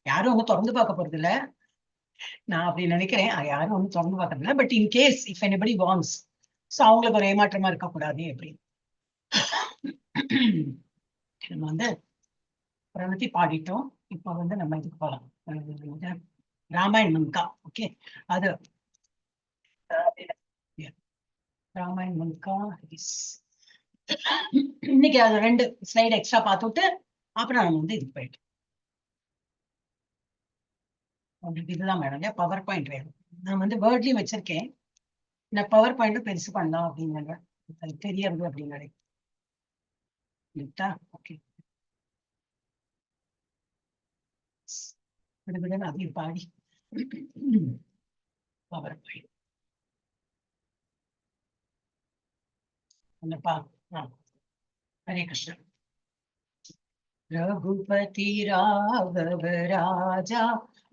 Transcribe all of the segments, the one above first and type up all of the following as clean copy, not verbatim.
யாரும் ஒன்னும் திறந்து பார்க்க போறது இல்ல, நான் அப்படி நினைக்கிறேன். யாரும் ஒன்னும் திறந்து பார்க்கறது இல்ல. But in case if anybody wants, so அவங்களுக்கு ஒரு ஏமாற்றமா இருக்கக்கூடாது அப்படின்னு நம்ம வந்து பிரவத்தி பாடிட்டோம். இப்ப வந்து நம்ம இதுக்கு போலாம், ராமாயணம்கா. ஓகே, அது ராமாயணம்கா இன்னைக்கு அது 2 ஸ்லைடு எக்ஸ்ட்ரா பார்த்துட்டு அப்புறம் நம்ம வந்து இதுக்கு போயிட்டோம். உங்களுக்கு இதுதான் வேணும், பவர் பாயிண்ட் வேணும். நான் வந்து வேர்ட்லயும் வச்சிருக்கேன், நான் பவர் பாயிண்ட் பெருசு பண்ணலாம் அப்படின்னு தெரியறது அப்படின்னு. ஓகே, விடுவிடுன்னு அதையும் பாடி பவர் பாயிண்ட் என்னப்பா. हरे कृष्ण। रघुपति राघव राजा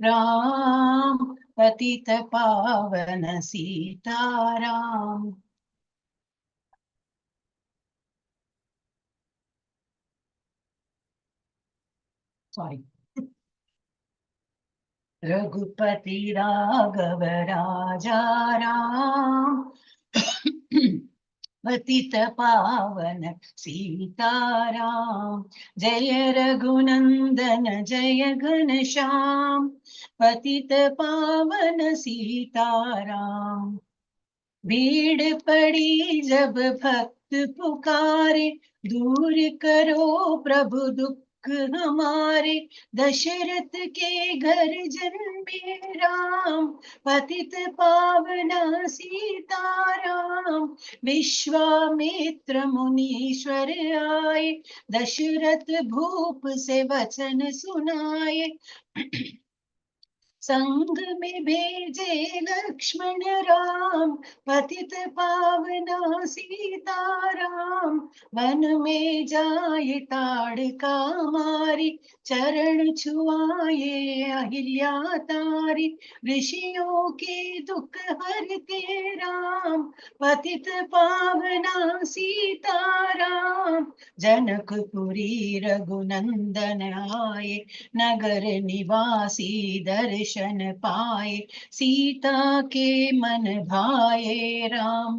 राम, पतित पावन सीताराम। सॉरी, रघुपति राघव राजा राम, पतित पावन सीताराम। जय रघुनंदन जय घनश्याम, पतित पावन सीताराम। भीड़ पड़ी जब भक्त पुकारे, दूर करो प्रभु दुख हमारे। दशरथ के घर जन्मे राम, पतित पावना सीताराम। विश्वामित्र मुनीश्वर आए, दशरथ भूप से वचन सुनाए। संग में भेजे लक्ष्मण राम, पतित पावना सीताराम। वन में जाए ताड़का मारी, चरण छुआए अहिल्या तारी। ऋषियों के दुख हरते राम, पतित पावना सीताराम। जनकपुरी रघुनंदन आए, नगर निवासी दर्शन पाए। सीता के मन भाए राम,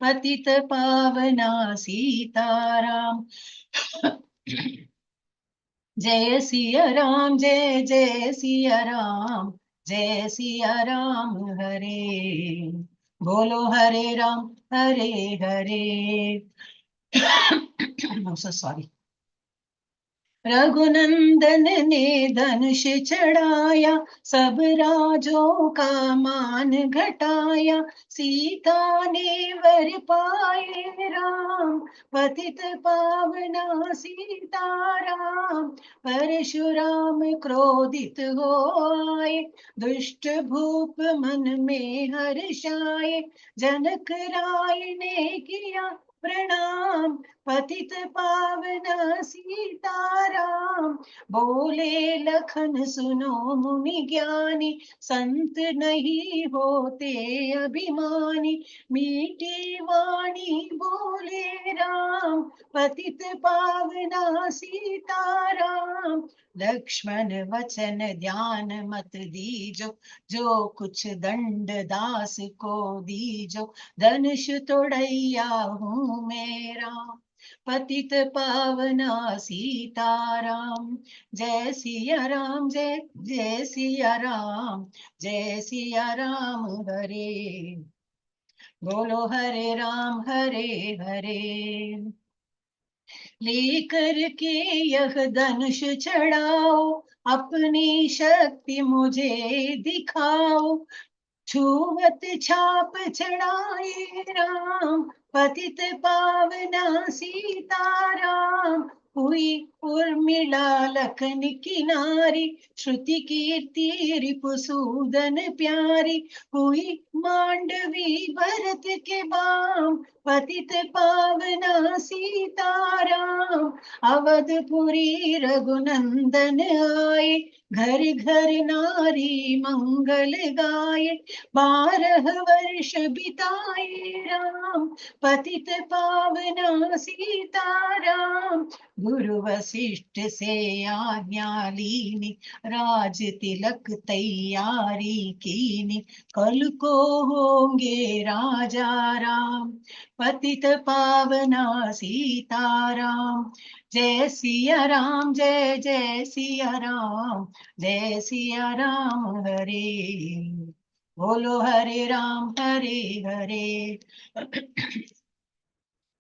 पतित पावना सीताराम। जय सिया राम जय जय सिया राम, जय सिया राम हरे बोलो हरे राम हरे हरे। सॉरी। रघुनंदन ने धनुष चढ़ाया, सब राजों का मान घटाया। सीता ने वर पाए राम, पतित पावना सीताराम। परशुराम क्रोधित हो आए, दुष्ट भूप मन में हर्षाए। जनक राय ने किया प्रणाम, पतित पावना सीताराम। बोले लखन सुनो मुनि ज्ञानी, संत नहीं होते अभिमानी। मीठी वाणी बोले राम, पतित पावना सीताराम। लक्ष्मण वचन ध्यान मत दीजो, जो कुछ दंड दास को दीजो। धनुष तोड़ैया हूँ मेरा, पतित पावना सीताराम। जय सिया राम जय जय सिया राम, जय सिया राम हरे बोलो हरे राम हरे हरे। लेकर के यह धनुष चढ़ाओ, अपनी शक्ति मुझे दिखाओ। छुवत छाप चढ़ाए राम, पतित पावना सीताराम। हुई उर्मिला लखन किनारी, श्रुति कीर्ति रिपुसूदन प्यारी। हुई मांडवी भरत के बाम, पतित पावना सीताराम। अवधपुरी रघुनंदन आए, घर घर नारी मंगल गाए। 12 वर्ष बिताए राम, पतित पावना सीताराम। गुरु वशिष्ठ से आज्ञा लीनी, राज तिलक तैयारी कीनी, कल को होंगे राजा राम, पतित पावना सीताराम। जय सिया राम, जय जय सिया राम, जय सिया राम। हरे बोलो हरे राम, हरे हरे।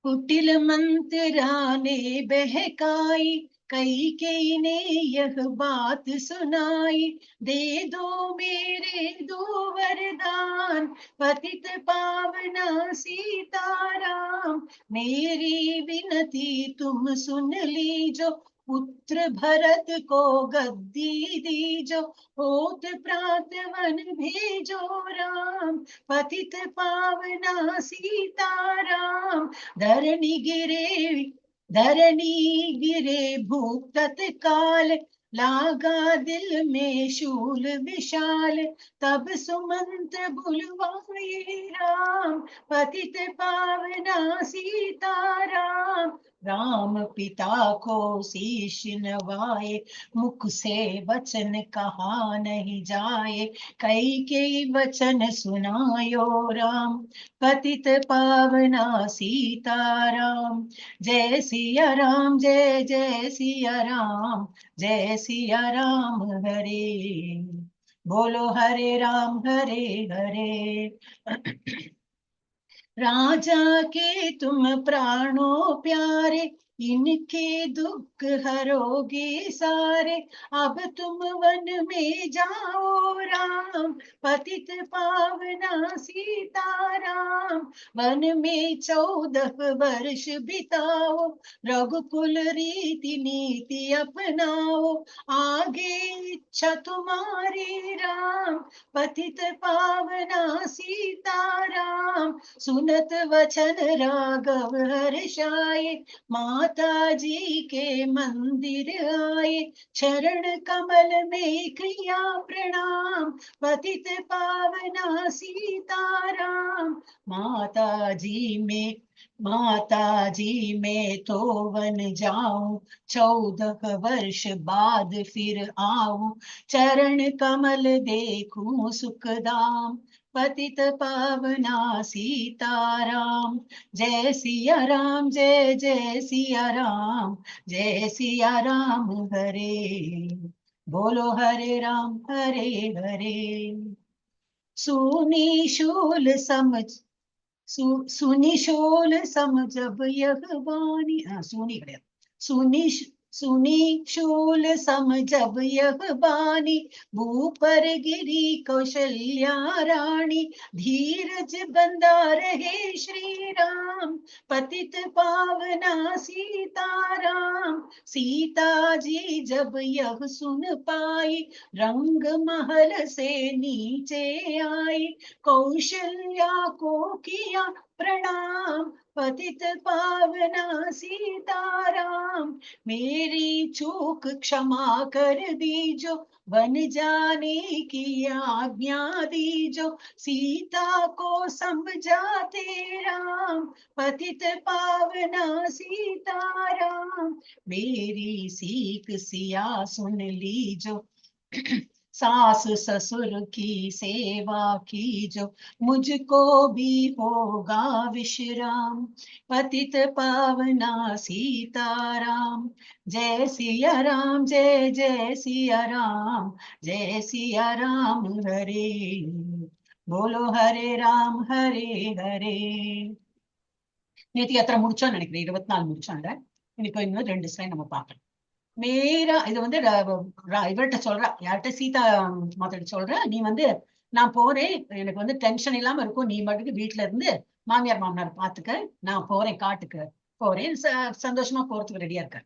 कुटिल मंत्रा ने बहकाई, कई ने यह बात सुनाई, दे दो मेरे दो वरदान, पतित पावना सीताराम। मेरी विनती तुम सुन लीजो, पुत्र भरत को गद्दी दीजो, होत प्रात वन भेजो राम, पतित पावना सीताराम। धरणी गिरे भूप तत्काल, लागा दिल में शूल विशाल, तब सुमंत बुलवाए राम, पतित पावना सीताराम। राम पिता को शीश नवाए, मुख से वचन कहा नहीं जाए, कई वचन सुनायो राम, पतित पावना सीताराम। जय सिया राम, जय जय सिया राम, जय सिया राम। हरे बोलो हरे राम, हरे हरे। राजा के तुम प्राणों प्यारे, इनके दुख हरोगे सारे, अब तुम वन में जाओ राम, पतित पावना सीताराम। वन में 14 वर्ष बिताओ, रघुकुल रीति नीति अपनाओ, आगे इच्छा तुम्हारी राम, पतित पावना सीताराम। सुनत वचन राघव हर्षाए, माता जी के मंदिर आए, चरण कमल में किया प्रणाम, पतित पावना सीताराम। माता जी में तो वन जाऊं, 14 वर्ष बाद फिर आऊं, चरण कमल देखूं सुखदाम, पतित पावना सीताराम। जय सिया राम, जय जय सिया राम, जय सिया राम। हरे बोलो हरे राम, हरे हरे। सुनी शूल समझ सुनी शोल सम जब यह वाणी, सुनी शूल सम जब यह बानी, भूपर गिरी कौशल्या रानी, धीरज बंदा रहे श्री राम, पतित पावना सीताराम। सीता जी जब यह सुन पाई, रंग महल से नीचे आई, कौशल्या को किया प्रणाम, पतित पावना सीताराम। मेरी चूक क्षमा कर दीजो, वन जाने की आज्ञा दीजो, सीता को समझाते राम, पतित पावना सीताराम। मेरी सीख सिया सुन लीजो, सास ससुर की सेवा कीजो, मुझको भी होगा विश्राम, पतित पावना सीताराम। जय सिया राम, जय जय सिया राम, जय सिया राम। हरे बोलो हरे राम, हरे हरे। நேற்று எத்தனை முடிச்சோம்னு நினைக்கிறேன், 24 முடிச்சோம்ல. இன்னைக்கு இன்னும் 2 ஸ்லைட் நம்ம பார்க்கலாம். மேரா இது வந்து இவர்கிட்ட சொல்ற, யார்கிட்ட, சீதா மாத்திட்ட சொல்ற, நீ வந்து நான் போறேன், எனக்கு வந்து டென்ஷன் இல்லாம இருக்கும், நீ மட்டுக்கு வீட்டுல இருந்து மாமியார் மாமனார் பாத்துக்க, நான் போறேன், காட்டுக்கு போறேன், சந்தோஷமா போறதுக்கு ரெடியா இருக்க.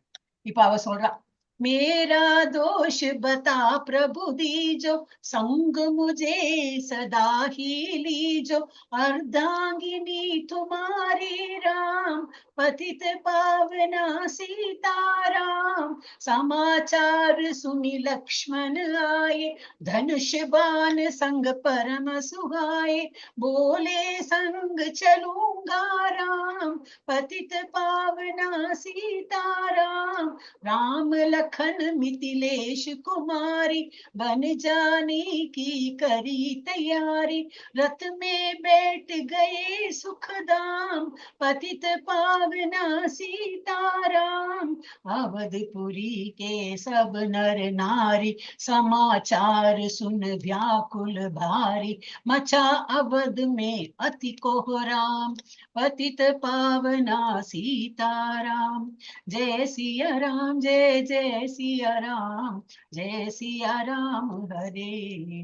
இப்ப அவ சொல்றா, मेरा दोष बता प्रभु दीजो, संग मुझे सदा ही लीजो। अर्धांगिनी तुम्हारी राम, पतित पावना सीताराम। समाचार सुनि लक्ष्मण आए, धनुष बाण संग परम सुहाए। बोले संग चलूंगा राम, पतित पावना सीताराम। राम लखन मिथिलेश कुमारी, बन जाने की करी तैयारी। रथ में बैठ गए सुखदाम, पतित पावना सीताराम। अवधपुरी के सब नर नारी, समाचार सुन व्याकुल भारी। मचा अवध में अति कोहराम, पतित पावना सीताराम। जय सिया राम, जय जय सिया राम, जय सिया राम हरे।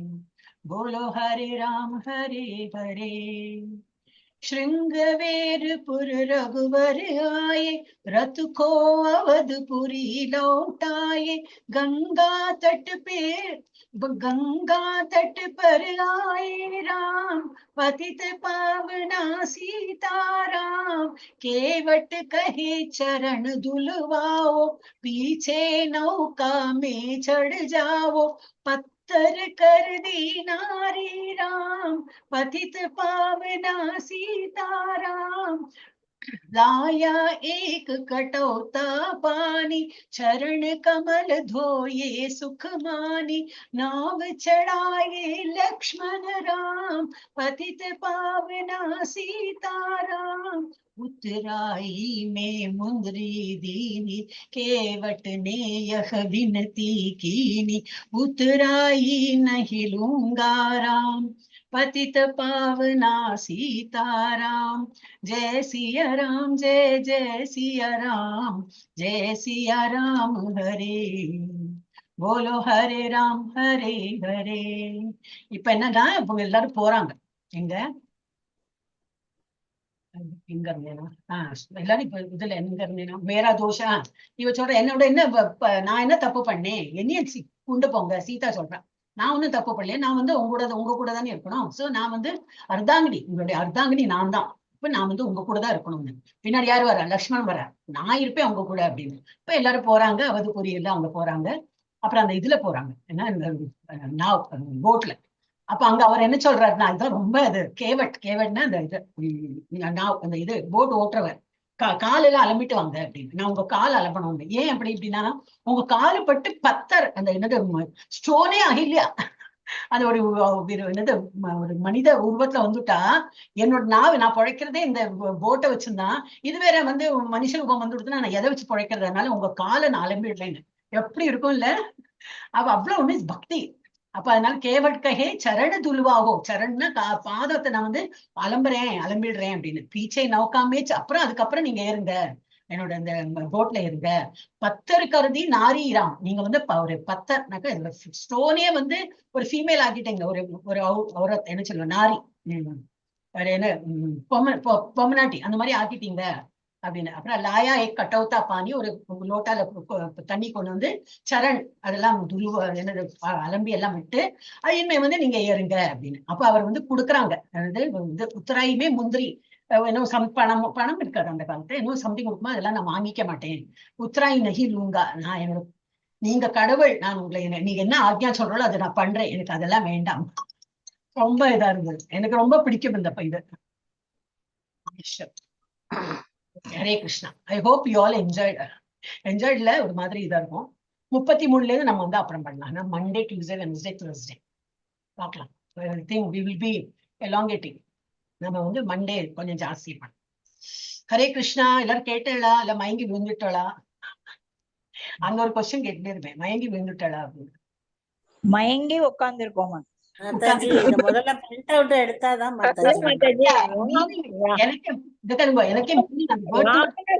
बोलो हरे राम हरे हरे। श्रृंगवेरपुर रघुवर आए, रथ को अवधपुरी लौटाए। गंगा तट पर आए राम, पतित पावना सीताराम। केवट कहे चरण धुलवाओ, पीछे नौका में चढ़ जाओ। पत्थर कर दी नारी राम, पतित पावना सीताराम। लाया एक कटोता पानी, चरण कमल धोये सुख मानी। नाव चढ़ाए लक्ष्मण राम, पतित पावना सीताराम। उतराई में मुंदरी दीनी, केवट ने यह विनती कीनी। उतराई नहीं लूंगा राम, पतित पावना सीताराम। जय सिया राम, जय जय सिया राम, जय सिया राम हरे। बोलो हरे राम हरे हरे। இப்ப என்னன்னா இப்ப எல்லாரும் போறாங்க எங்க எங்க இருந்தேனா எல்லாரும் இப்ப இதுல எங்க இருந்தேனா மேரா தோஷா இவ சொல்ற என்னோட என்ன நான் என்ன தப்பு பண்ணேன், என்னைய கொண்டு போங்க சீதா சொல்றேன். நான் ஒன்னும் தப்பு பண்ணல, நான் வந்து உங்க கூட தானே இருக்கணும். சோ நான் வந்து அர்த்தாங்கினி, உங்களுடைய அர்த்தாங்கினி நான் தான். இப்ப நான் வந்து உங்க கூட தான் இருக்கணும்னு. பின்னாடி யாரு வரா, லக்ஷ்மணன் வரா, நான் இருப்பேன் உங்க கூட அப்படின்னு. இப்ப எல்லாரும் போறாங்க, அவதுபுரி எல்லாம் அவங்க போறாங்க. அப்புறம் அந்த இதுல போறாங்க, ஏன்னா இந்த போட்ல. அப்ப அங்க அவர் என்ன சொல்றாருன்னா, இதுதான் ரொம்ப அது கேவட்னா அந்த இது அந்த இது போட் ஓட்டுறவர் காலையில அலம்பிட்டு வாங்க அப்படின்னு. நான் உங்க கால் அலம்பணும். ஏன் அப்படி இப்படின்னா, உங்க காலு பட்டு பத்தர் அந்த என்னது ஸ்டோனே ஆகலையா, அது ஒரு என்னது ஒரு மனித உருவத்துல வந்துட்டா என்னோட நான் பிழைக்கிறதே இந்த போட்டை வச்சிருந்தான். இது வேற வந்து மனுஷ ரூபம் வந்து கொடுத்தா நான் எதை வச்சு பிழைக்கிறதுனால உங்க காலை நான் அலம்பிடுறேன்னு எப்படி இருக்கும் இல்ல. அவ அவ்வளவு மீன்ஸ் பக்தி. அப்ப அதனால கேவட்கே சரண துலுவாகோ, சரண்னா பாதத்தை நான் வந்து அலம்பிடுறேன் அப்படின்னு. பீச்சை நோக்காமே அப்புறம் அதுக்கப்புறம் நீங்க ஏறுங்க, என்னோட அந்த போட்ல இருங்க. பத்தர் கருதி நாரீராம், நீங்க வந்து ஒரு பத்தர்னாக்க ஸ்டோனே வந்து ஒரு ஃபீமேல் ஆக்கிட்டீங்க, ஒரு என்ன சொல்லுவேன் நாரி, என்ன பொம்மனாட்டி அந்த மாதிரி ஆக்கிட்டீங்க அப்படின்னு. அப்புறம் லாயா கட்டவுத்தா பானி, ஒரு லோட்டால தண்ணி கொண்டு வந்து சரண் அதெல்லாம் என்னது அலம்பி எல்லாம் விட்டு இனிமே வந்து நீங்க ஏறுங்க அப்படின்னு. அப்ப அவர் வந்து கொடுக்குறாங்க, அதாவது உத்தராயுமே முந்திரி என்ன பணம் இருக்காது அந்த காலத்துல, இன்னும் சம்திங் கொடுக்குமா, அதெல்லாம் நான் வாங்கிக்க மாட்டேன். உத்தராய் நகி லூங்கா, நான் என்னோட நீங்க கடவுள், நான் உங்களை நீங்க என்ன ஆக்ஞா சொல்றோம் அதை நான் பண்றேன், எனக்கு அதெல்லாம் வேண்டாம். ரொம்ப இதா இருந்தது, எனக்கு ரொம்ப பிடிக்கும் இந்த இது. Hare Krishna. I hope you all என்ஜாய்ட்ல ஒரு மாதிரி இதா இருக்கும். 33ல இருந்து நம்ம வந்து அப்புறம் பண்ணலாம். மண்டே, டியூஸ்டே, வெட்னஸ்டே, தர்ஸ்டே பார்க்கலாம். I think we will be elongating. நம்ம வந்து மண்டே கொஞ்சம் ஜாஸ்தி பண்ணலாம். ஹரே கிருஷ்ணா. எல்லாரும் கேட்டா இல்ல மயங்கி விழுந்துட்டாளா? அங்க ஒரு கொஸ்டின் கேட்டுட்டே இருப்பேன், மயங்கி விழுந்துட்டாளா அப்படின்னு. மயங்கி உட்கார்ந்து இருக்கோமா முதல்ல எடுத்தாதான்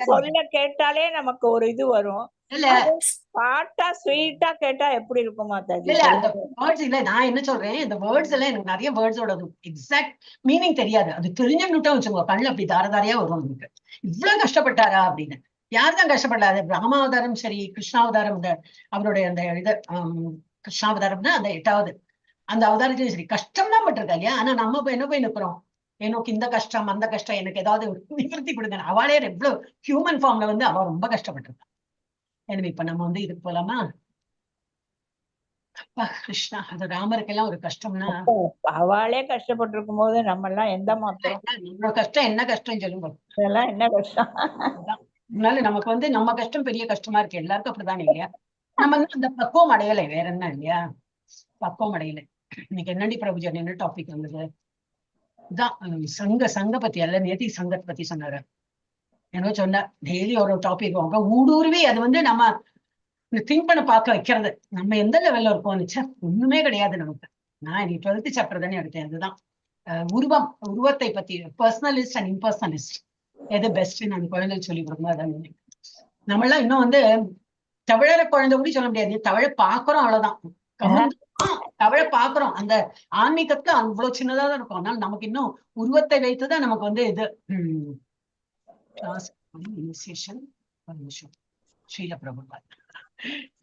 சொல்ல கேட்டாலே நமக்கு ஒரு இது வரும். பாட்டா ஸ்வீட்டா கேட்டா எப்படி இருக்கும் மாதாஜி? இல்ல நான் என்ன சொல்றேன், இந்த வேர்ட்ஸ் எல்லாம் எனக்கு நிறைய வேர்ட்ஸோட எக்ஸாக்ட் மீனிங் தெரியாது. அது தெரிஞ்சுட்டா வச்சுக்கோங்க, கண்ணுல அப்படி தாரதாரியா வரும். நமக்கு இவ்வளவு கஷ்டப்பட்டாரா அப்படின்னு. யாருதான் கஷ்டப்படல. அது ராமாவதாரம் சரி, கிருஷ்ணாவதாரம், இந்த அவருடைய அந்த இது கிருஷ்ணாவதாரம்னா அந்த 8வது அந்த அவதாரத்திலும் சரி கஷ்டம் தான் பட்டிருக்கா இல்லையா. ஆனா நம்ம போய் என்ன போய் நிக்கிறோம், எனக்கு இந்த கஷ்டம் அந்த கஷ்டம், எனக்கு ஏதாவது நிவர்த்தி கொடுங்க. அவளே எவ்வளவு ஹியூமன் ஃபார்ம்ல வந்து அவ ரொம்ப கஷ்டப்பட்டிருக்கா. எனவே இப்ப நம்ம வந்து இதுக்கு போலாமா? அப்பா கிருஷ்ணா, அது ராமருக்கெல்லாம் ஒரு கஷ்டம்னா அவளே கஷ்டப்பட்டு இருக்கும் போது நம்ம எல்லாம் எந்த மாத்திரம் நம்ம கஷ்டம் என்ன கஷ்டம் சொல்லுங்க. இதெல்லாம் என்ன கஷ்டம்? அதனால நமக்கு வந்து நம்ம கஷ்டம் பெரிய கஷ்டமா இருக்கு. எல்லாருக்கும் அப்படித்தானே இல்லையா? நம்ம அந்த பக்குவம் அடையலை, வேற என்ன இல்லையா? பக்குவம் அடையலை. இன்னைக்கு என்னடி பிரபுஜி என்ன டாபிக் வந்தது? இதான் சங்க பத்தி அல்ல, நேத்தி சங்கத்தை பத்தி சொன்னாரு. என்ன சொன்ன, டெய்லி ஒரு டாபிக் வாங்க ஊடுருவி அது வந்து நம்ம திங்க் பண்ண பார்க்க வைக்கிறது. நம்ம எந்த லெவல்ல இருக்கோம் ஒண்ணுமே கிடையாது நமக்கு. நான் இன்னைக்கு 12th சாப்டர் தானே எடுத்தேன். அதுதான் உருவத்தை பத்தி, பர்சனலிஸ்ட் அண்ட் இம்பர்சனலிஸ்ட் எது பெஸ்ட் நான் குழந்தைகள் சொல்லி கொடுக்கணும். அதான் நம்மளாம் இன்னும் வந்து தவழற குழந்தை கூட சொல்ல முடியாது, தவழ பாக்குறோம் அவ்வளவுதான். தவழ பாக்குறோம். அந்த ஆன்மீகத்துல அவ்வளவு சின்னதா தான் இருக்கும். அதனால நமக்கு இன்னும் உருவத்தை வைத்துதான் நமக்கு வந்து இது ஸ்ரீல பிரபுபாத்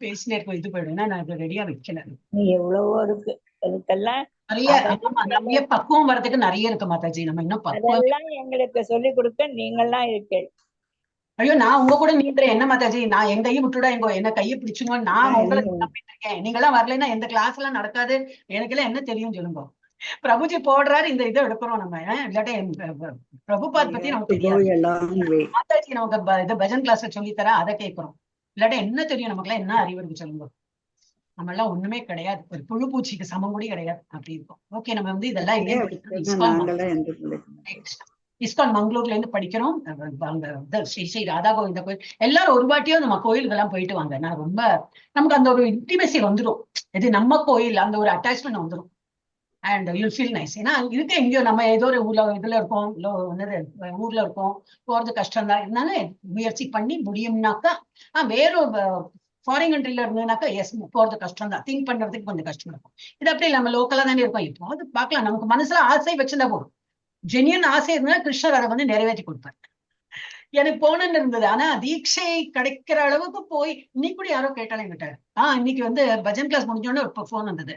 பேசினே இருக்கும். இது போயிடும்னா நான் இதை ரெடியா வைக்கல. எவ்வளவோ இருக்கு அதுக்கெல்லாம். நிறைய பக்குவம் வர்றதுக்கு நிறைய இருக்கு மாதாஜி. நம்ம இன்னும் அதெல்லாம் எங்களுக்கு சொல்லிக் கொடுக்க நீங்கள்லாம் இருக்கேன். ஐயோ, நான் உங்க கூட நீந்துறேன் என்ன மாதாஜி. நான் என் கையை விட்டுடா, என்ன கையை பிடிச்சுங்க. நான் உங்களை நம்பிட்டு இருக்கேன். நீங்க எல்லாம் வரலைன்னா எந்த கிளாஸ் எல்லாம் நடக்காது. எனக்கு எல்லாம் என்ன தெரியும் சொல்லுங்க. பிரபுஜி போடுறாரு, இந்த இதை எடுக்கிறோம் நம்ம. இல்லாட்ட பிரபுபாத் பத்தி நமக்கு தெரியாது. மாதாஜி நமக்கு இது பஜன் கிளாஸ் சொல்லி தர, அதை கேட்கிறோம். இல்லாட்ட என்ன தெரியும் நமக்கு எல்லாம், என்ன அறிவு இருக்கு சொல்லுங்க. நம்ம எல்லாம் ஒண்ணுமே கிடையாது, ஒரு புழு பூச்சிக்கு சமம் கூட கிடையாது. அப்படி இருக்கும். ஓகே, நம்ம வந்து இதெல்லாம் இஸ்கான் மங்களூர்ல இருந்து படிக்கிறோம். ஸ்ரீ ஸ்ரீ ராதா கோவிந்த கோயில் எல்லாரும் ஒரு வாட்டியும் நம்ம கோயிலுக்கெல்லாம் போயிட்டு வாங்க. நான் ரொம்ப நமக்கு அந்த ஒரு இன்டிமெசி வந்துடும். இது நம்ம கோயில், அந்த ஒரு அட்டாச்மெண்ட் வந்துடும். And you'll feel nice. ஏன்னா இருக்க எங்கேயோ நம்ம ஏதோ ஒரு இதுல இருக்கோம், ஊர்ல இருக்கோம், போறது கஷ்டம் தான். இருந்தாலும் முயற்சி பண்ணி முடியும்னாக்கா வேறொரு ஃபாரின் கண்ட்ரில இருந்ததுனாக்கா எஸ் போறது கஷ்டம் தான். திங்க் பண்றதுக்கு கொஞ்சம் கஷ்டம் இருக்கும். இது அப்படி நம்ம லோக்கலா தானே இருக்கோம். இப்போ அது பார்க்கலாம். நமக்கு மனசுல ஆசை வச்சிருந்தா போதும். ஜென்யூன் ஆசை இருந்தா கிருஷ்ணர் அதை வந்து நிறைவேற்றி கொடுப்பார். எனக்கு போனன்னு இருந்தது. ஆனா தீட்சை கிடைக்கிற அளவுக்கு போய் இன்னைக்கு கூட யாரோ கேட்டாலும் என்கிட்ட இன்னைக்கு வந்து பஜன் கிளாஸ் முடிஞ்சோடனே ஒரு போன் வந்தது.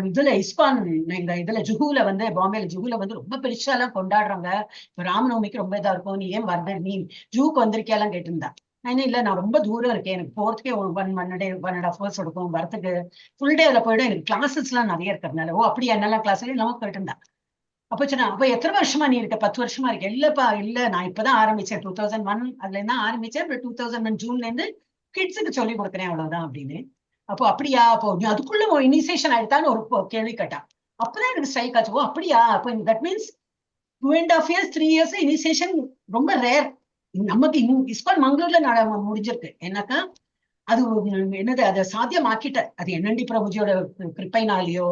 இதுல இஸ்கான் இதுல ஜுஹூல வந்து பாம்பேல ஜுஹூல வந்து ரொம்ப பெருசா எல்லாம் கொண்டாடுறாங்க. ராமநவமிக்கு ரொம்ப இதா இருக்கும், நீ ஏன் வரத, நீ ஜூக்கு வந்திருக்கியாலாம் கேட்டிருந்தா. நான் இல்ல, நான் ரொம்ப தூரம் இருக்கேன், எனக்கு போறதுக்கே ஒரு 1.5 hours எடுக்கும், வரத்துக்கு ஃபுல் டே அதுல போயிடும், எனக்கு கிளாஸஸ் எல்லாம் நிறைய இருக்கிறதுனால. அப்படியா, என்னெல்லாம் கிளாஸ் நம்ம கேட்டிருந்தா. அப்ப சொன்னா, அப்ப எத்தனை வருஷமா நீ இருக்க? 10 வருஷமா இருக்க. இல்லப்பா இல்ல, நான் இப்பதான் ஆரம்பிச்சேன் 2001 அதுல இருந்தா ஆரம்பிச்சேன். 2001 ஜூன்ல இருந்து கிட்ஸுக்கு சொல்லி கொடுக்குறேன், அவ்வளவுதான் அப்படின்னு. அப்போ அப்படியா, அப்போ அதுக்குள்ள இனிஷியேஷன் ஆயிட்டான்னு ஒரு கேள்வி கேட்டா. அப்பதான் எனக்கு ஸ்ட்ரைக் ஆச்சு. ஓ அப்படியா, அப்போ that means 2.5 years 3 years initiation ரொம்ப ரேர். நமக்கு இஸ்கான் மங்களூர்ல முடிஞ்சிருக்கு. ஏன்னாக்கா அது என்னது, அதை சாத்தியமாக்கிட்ட. அது என்என்டி பிரபுஜியோட கிருப்பைனாலேயோ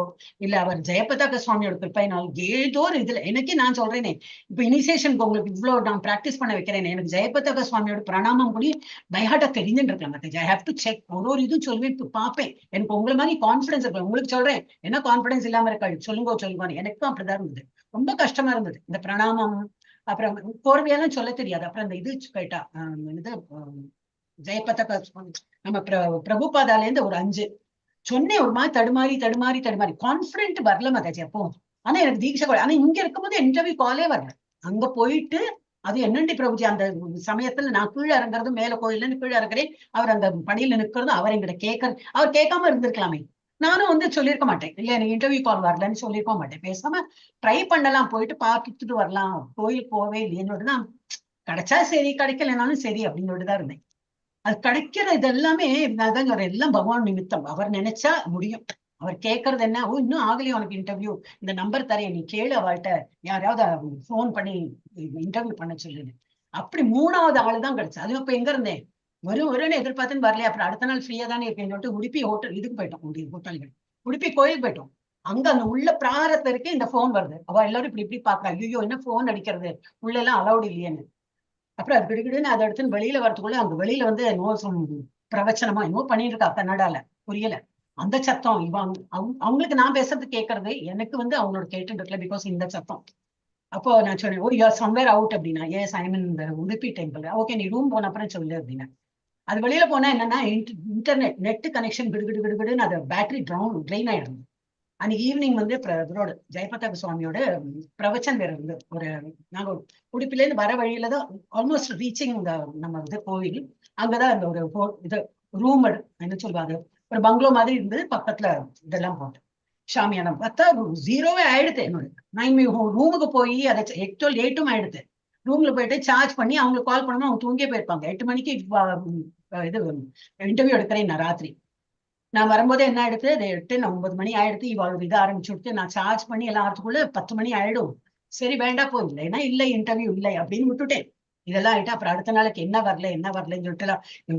இல்ல அவர் ஜெயபதாக சுவாமியோட கிருப்பைனால ஏதோ ஒரு இதுல எனக்கே நான் சொல்றேனே, இப்ப இனிஷியேஷனுக்கு உங்களுக்கு இவ்வளவு நான் பிராக்டிஸ் பண்ண வைக்கிறேன். எனக்கு ஜெயபதாக சுவாமியோட பிரணாமம் கூட பைஹாட்டா தெரிஞ்சுட்டு இருக்கலாம். ஐ ஹேவ் டு செக், ஒரு இது சொல்லுவேன், பார்ப்பேன். எனக்கு உங்களை மாதிரி கான்பிடன்ஸ் இருக்கு. உங்களுக்கு சொல்றேன், என்ன கான்பிடன்ஸ் இல்லாம இருக்காது. சொல்லுங்க. எனக்கும் அப்படிதான் இருந்தது. ரொம்ப கஷ்டமா இருந்தது இந்த பிரணாமம். அப்புறம் கோர்வையெல்லாம் சொல்ல தெரியாது. அப்புறம் அந்த இது கேட்டா இது ஜெயபதாக நம்ம பிரபுபாதால இருந்து ஒரு 5 சொன்னேன். ஒரு மாதிரி தடுமாறி கான்பிடென்ட் வரல மாதாஜி அப்போ. ஆனா எனக்கு தீட்சை ஆனா இங்க இருக்கும்போது இன்டர்வியூ காலே வரல. அங்க போயிட்டு அது என்னண்டி பிரபுஜி அந்த சமயத்துல நான் கீழே இறங்குறதும், மேல கோயில்ல இருந்து கீழே இறங்குறேன், அவர் அந்த படியில நிற்கிறதும், அவர் எங்கிட்ட அவர் கேட்காம இருந்திருக்கலாமே. நானும் வந்து சொல்லியிருக்க மாட்டேன், இல்ல எனக்கு இன்டர்வியூ கால் வரலன்னு சொல்லியிருக்க மாட்டேன். பேசாம ட்ரை பண்ணலாம், போயிட்டு பார்த்துட்டு வரலாம், கோயில் போவே இல்லையேன்னு கிடைச்சா சரி, கிடைக்கலனாலும் சரி அப்படின்னு தான் இருந்தேன். அது கிடைக்கிற இது எல்லாமே எல்லாம் பகவான் நிமித்தம். அவர் நினைச்சா முடியும். அவர் கேட்கறது என்ன, இன்னும் ஆகலையும் உனக்கு இன்டர்வியூ, இந்த நம்பர் தரேன், நீ கேளு அவள்கிட்ட, யாராவது போன் பண்ணி இன்டர்வியூ பண்ண சொல்லுது. அப்படி 3வது ஆளுதான் கிடைச்சா. அது இப்ப எங்க இருந்தேன், வரும்னு எதிர்பார்த்துன்னு வரலையே. அப்புறம் அடுத்த நாள் ஃப்ரீயா தானே இருக்கேன்னு சொல்லிட்டு உடுப்பி ஹோட்டல் இதுக்கு போயிட்டோம். ஹோட்டல்கள் உடுப்பி கோயில் போயிட்டோம். அங்க அந்த உள்ள பிராரத்துல இருக்கு இந்த போன் வருது. அவ எல்லாரும் இப்படி பாக்குறா, ஐயோ என்ன போன் அடிக்கிறது, உள்ள எல்லாம் அலௌடு இல்லையேன்னு. அப்புறம் அது கிடுகிடுன்னு அதை எடுத்துன்னு வெளியில வரதுக்குள்ள அங்க வெளியில வந்து பிரவச்சனமா என்னவோ பண்ணிட்டு இருக்கா கன்னடால, புரியல. அந்த சத்தம் அவங்களுக்கு நான் பேசுறது கேட்கறது, எனக்கு வந்து அவங்களோட கேட்டு இருக்கல. பிகாஸ் இந்த சத்தம் அப்போ நான் சொன்னேன், ஓ யூஆர் சம்வேர் அவுட் அப்படின்னா. ஏஸ் ஐ மீன் இந்த உடுப்பி டெம்பிள். ஓகே, நீ ரூம் போன அப்புறம் சொல்லு அப்படின்னா. அது வெளியில போனா என்னன்னா இன்டர்நெட் நெட் கனெக்ஷன் கிடுகிடு கிடுகிடுன்னு அது பேட்டரி ட்ரெயின் ஆயிடும். அன்னைக்கு ஈவினிங் வந்து இவரோட ஜெயபதாப சுவாமியோட பிரவச்சன் வேற இருந்து ஒரு நாங்க உடுப்பில இருந்து வர வழியில தான் ஆல்மோஸ்ட் ரீச்சிங் நம்ம இது கோவில். அங்கதான் அந்த ஒரு இது ரூம் என்ன சொல்லுவாங்க, ஒரு பங்களோ மாதிரி இருந்தது. பக்கத்துல இதெல்லாம் போட்டு ஷாமியானம் பார்த்தா ஜீரோவே ஆயிடுது என்னோட. நான் ரூமுக்கு போய் அதை 8 ஆயிடுது. ரூம்ல போயிட்டு சார்ஜ் பண்ணி அவங்களுக்கு கால் பண்ணணும். அவங்க தூங்கியே போயிருப்பாங்க. 8 மணிக்கு இது இன்டர்வியூ எடுக்கிறேன் நான் ராத்திரி. நான் வரும்போது என்ன ஆயிடுது, அதை 8-9 மணி ஆயிடுது. இவாளுக்கு இதை ஆரம்பிச்சு விட்டு நான் சார்ஜ் பண்ணி எல்லாத்துக்குள்ள 10 மணி ஆயிடும். சரி வேண்டாம் போ, இல்லைன்னா இல்லை இன்டர்வியூ இல்லை அப்படின்னு விட்டுட்டேன். இதெல்லாம் ஆயிட்டா அப்புறம் அடுத்த நாளைக்கு என்ன வரலன்னு சொல்லிட்டு,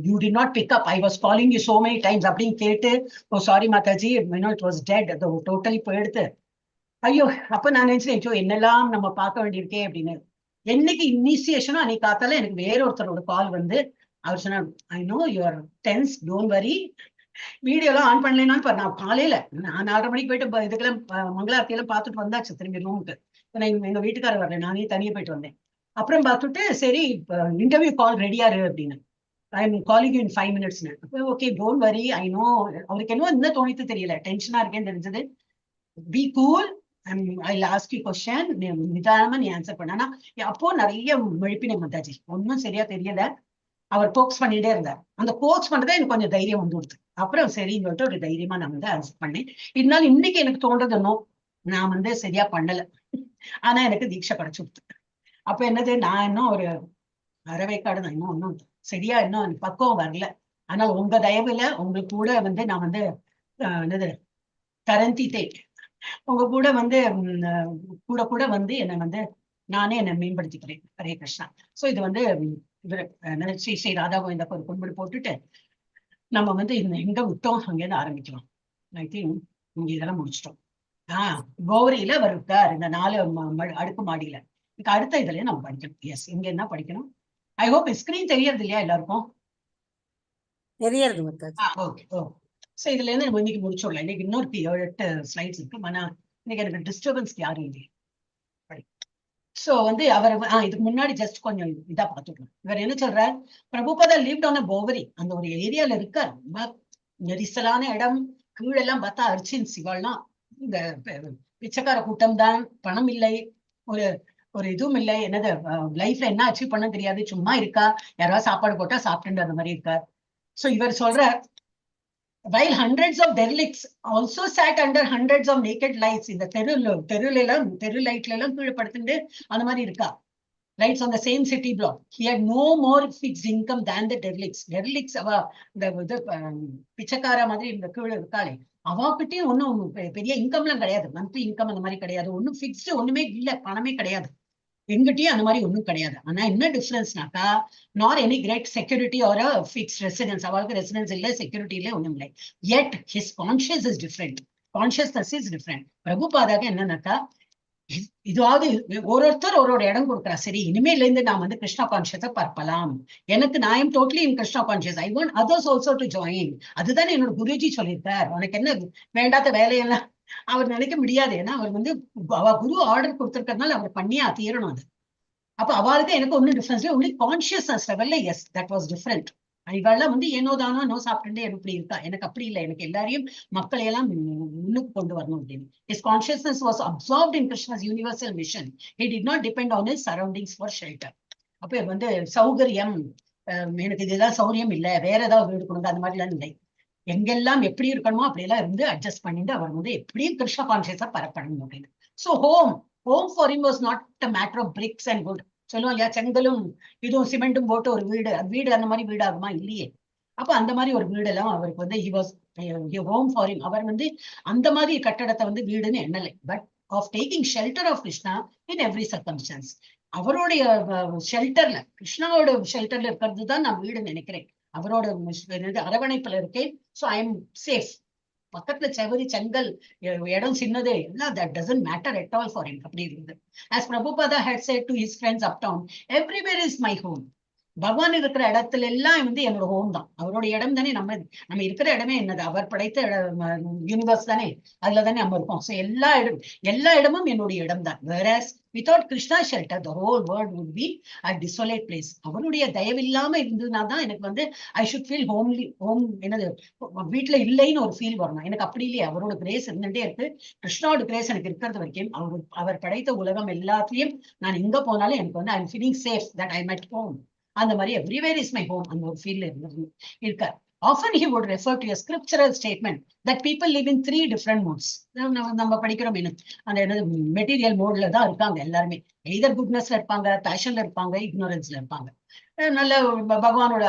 you did not pick up, I was calling you so many times அப்படின்னு கேட்டு, oh sorry Mataji, it was dead, அது டோட்டலி போயிடுது. ஐயோ, அப்ப நான் நினைச்சேன் என்னெல்லாம் நம்ம பார்க்க வேண்டியிருக்கே அப்படின்னு. என்னைக்கு இனிஷியேஷனோ அன்னைக்கு காத்தால எனக்கு வேற ஒருத்தரோட கால் வந்து அவர் சொன்னார், I know you're tense, don't worry, video எல்லாம் ஆன் பண்ணலனாலும் நான் காலையில நான் 4:30 மணிக்கு போயிட்டு இதுக்கெல்லாம் மங்களாரத்தி எல்லாம் பார்த்துட்டு வந்தாச்சு திரும்பி ரூமுக்கு. எங்க வீட்டுக்காரர் வரல, நானே தனியா போயிட்டு வந்தேன். அப்புறம் பார்த்துட்டு சரி இன்டர்வியூ கால் ரெடியாரு அப்படின்னு, I am calling in 5 minutes. Okay don't worry, I know. அவருக்கு என்ன என்ன தோணித்து தெரியல, டென்ஷனா இருக்கேன்னு தெரிஞ்சது. Be cool, I last you question, நிதானமா நீ ஆன்சர் பண்ணா. அப்போ நிறைய மழுப்பின மத்தாஜி, ஒன்னும் சரியா தெரியல. அவர் கோக்ஸ் பண்ணிட்டே இருந்தார். அந்த கோக்ஸ் பண்றதே எனக்கு கொஞ்சம் தைரியம் வந்து கொடுத்து. அப்புறம் சரின்னு சொல்லிட்டு ஒரு தைரியமா நான் வந்து ஆன்சர் பண்ணேன். இருந்தாலும் இன்னைக்கு எனக்கு தோன்றது இன்னும் நான் வந்து சரியா பண்ணல. ஆனா எனக்கு தீட்சை கிடைச்சு கொடுத்து. அப்ப என்னது, நான் இன்னும் ஒரு அறவைக்காடு தான், இன்னும் சரியா இன்னும் பக்குவம் வரல. ஆனால் உங்க தயவுல உங்களுக்கு கூட வந்து நான் வந்து என்னது தரந்தித்தே உங்க கூட வந்து கூட கூட வந்து என்னை வந்து நானே என்னை மேம்படுத்திக்கிறேன். ஹரே கிருஷ்ணா. சோ இது வந்து இவர் ஸ்ரீ ஸ்ரீ ராதா கோவிந்தாக்கு ஒரு கும்பிடு போட்டுட்டு நம்ம வந்து எங்க விட்டோம் அங்கேருந்து ஆரம்பிக்கிறோம். ஐ திங்க் இங்க இதெல்லாம் முடிச்சிட்டோம். கௌரியில அவர் இருக்கார் இந்த 4 அடுக்கு மாடியில. இதுக்கு அடுத்த இதுலயே நம்ம படிக்கணும். எஸ், இங்க என்ன படிக்கணும். ஐ ஹோப் ஸ்கிரீன் தெரியறது இல்லையா எல்லாருக்கும்? தெரியறது. ஓகே ஓ. சோ இதுல இருந்து நம்ம இன்னைக்கு முடிச்சிடலாம். இன்னைக்கு இன்னொரு 7-8 ஸ்லைட்ஸ் இருக்கு. ஆனா இன்னைக்கு எனக்கு டிஸ்டர்பன்ஸ் யாரும் இல்லை. சோ வந்து அவர் இதுக்கு முன்னாடி ஜஸ்ட் கொஞ்சம் இதா பார்த்துக்கலாம். இவர் என்ன சொல்றார், பிரபுபாதா லிவ்ட் ஆன் போவரி, அந்த ஒரு ஏரியால இருக்கார். ரொம்ப நெரிசலான இடம். கீழெல்லாம் பார்த்தா அர்ச்சின் சிவாள்லாம் இந்த பிச்சைக்கார கூட்டம் தான். பணம் இல்லை, ஒரு ஒரு இதுவும் இல்லை. என்னது லைஃப்ல என்ன அச்சீவ் பண்ண தெரியாது, சும்மா இருக்கா. யாராவது சாப்பாடு போட்டா சாப்பிட்டு அந்த மாதிரி இருக்கார். சோ இவர் சொல்றார், while hundreds of derelicts also sat under hundreds of naked lights. இந்த தெரு லைட்ல எல்லாம் கீழே படுத்துட்டு அந்த மாதிரி இருக்கா. lights on the same city block. He had no more fixed income than the derelicts. அவ இந்த பிச்சைக்கார மாதிரி இந்த கீழே இருக்காளே, அவகிட்டயும் ஒன்னும் பெரிய இன்கம்லாம் கிடையாது. மந்த்லி இன்கம் அந்த மாதிரி கிடையாது. ஒன்னும் பிக்ஸ்டு ஒண்ணுமே இல்ல, பணமே கிடையாது. எங்கிட்டயும் அந்த மாதிரி ஒன்றும் கிடையாது. ஆனா என்ன டிஃபரன்ஸ்னாக்கா, not any great security or fixed residence. அவளுக்கு ரெசிடென்ஸ் இல்லை, செக்யூரிட்டி இல்லை, ஒண்ணும் இல்லை. Yet his conscious is different, consciousness is different. பிரபுபாதாக என்னன்னாக்கா, இதாவது ஒருத்தர் ஒரு இடம் கொடுக்குறா. சரி, இனிமேல இருந்து நான் வந்து கிருஷ்ணா கான்ஷியஸை பார்க்கலாம். எனக்கு நான் am totally in Krishna conscious, I want others also to join. அதுதானே என்னோட குருஜி சொல்லியிருக்கார். உனக்கு என்ன வேண்டாத வேலையெல்லாம் அவர் நினைக்க முடியாது. ஏன்னா அவர் வந்து அவ குரு ஆர்டர் கொடுத்திருக்கிறதுனால அவர் பண்ணியே தீரணும். அது அப்ப அவளுக்கு எனக்கு ஒன்னும் டிஃபரன்ஸ் இல்லை. ஒன்லி கான்ஷியஸ்னஸ் லெவல்ல எஸ் தட் வாஸ் டிஃபரெண்ட். இவெல்லாம் வந்து ஏனோ தானோ நோ சாப்பிட்டு எப்படி இருக்கா. எனக்கு அப்படி இல்லை. எனக்கு எல்லாரையும் மக்களை எல்லாம் முன்னுக்கு கொண்டு வரணும் அப்படின்னு. His consciousness was absorbed in Krishna's universal mission. He did not depend on his surroundings for shelter. அப்ப வந்து சௌகரியம், எனக்கு இதுதான் சௌகரியம் இல்லை, வேற ஏதாவது வீடு கொடுங்க, அந்த மாதிரி எல்லாம் இல்லை. எங்கெல்லாம் எப்படி இருக்கணுமோ அப்படியெல்லாம் இருந்து அட்ஜஸ்ட் பண்ணிட்டு அவர் வந்து எப்படியும் கிருஷ்ண கான்சியஸா பரப்பணும் அப்படின்னு. So home for him was not a matter of bricks and wood. சொல்லுவோம் இல்லையா, செங்கலும் இதுவும் சிமெண்ட்டும் போட்டு ஒரு வீடு, வீடு அந்த மாதிரி வீடு ஆகுமா? இல்லையே. அப்ப அந்த மாதிரி ஒரு வீடு எல்லாம் அவருக்கு வந்து he was home for him. அவர் வந்து அந்த மாதிரி கட்டடத்தை வந்து வீடுன்னு எண்ணலை. But of taking shelter of Krishna in every circumstance. அவருடைய ஷெல்டர்ல, கிருஷ்ணாவோட ஷெல்டர்ல இருக்கிறது தான் நான் வீடுன்னு நினைக்கிறேன். அவரோட அரவணைப்புல இருக்கேன். So I am safe. பக்கத்துல செவரி செங்கல் இடம் சின்னதே எல்லாம் that doesn't matter at all for him. அப்படி இருந்தது. As Prabhupada had said to his friends uptown, everywhere is my home. பகவான் இருக்கிற இடத்துல எல்லாம் வந்து என்னோட ஹோம் தான். அவரோட இடம் தானே. நம்ம இருக்கிற இடமே என்னது, அவர் படைத்த யூனிவர்ஸ் தானே, அதுல தானே நம்ம இருக்கோம். சோ எல்லா இடமும் என்னுடைய இடம் தான். Whereas Without Krishna's shelter, the whole world would be a desolate place. அவருடைய தயவில்லாம இருந்ததுனா தான் எனக்கு வந்து I should feel home என்னது வீட்டுல இல்லைன்னு ஒரு ஃபீல் வரணும். எனக்கு அப்படி இல்லையே, அவரோட கிரேஸ் இருந்துட்டே இருக்கு. கிருஷ்ணாவோட கிரேஸ் எனக்கு இருக்கிறது வரைக்கும் அவர் படைத்த உலகம் எல்லாத்தையும் நான் எங்க போனாலும் எனக்கு வந்து I am feeling safe that I am at home. அந்த மாதிரி எவ்ரிவேர் இஸ் மை ஹோம் அந்த ஒரு ஃபீல்ல இருக்கார். Often he would refer to a scriptural statement that people live in 3 different modes. நம்ம படிக்கிறோம் அந்த என்னது மெட்டீரியல் மோட்ல தான் இருக்காங்க எல்லாருமே. எய்தர் குட்னஸ்ல இருப்பாங்க, பேஷன்ல இருப்பாங்க, இக்னோரன்ஸ்ல இருப்பாங்க. நல்ல பகவானோட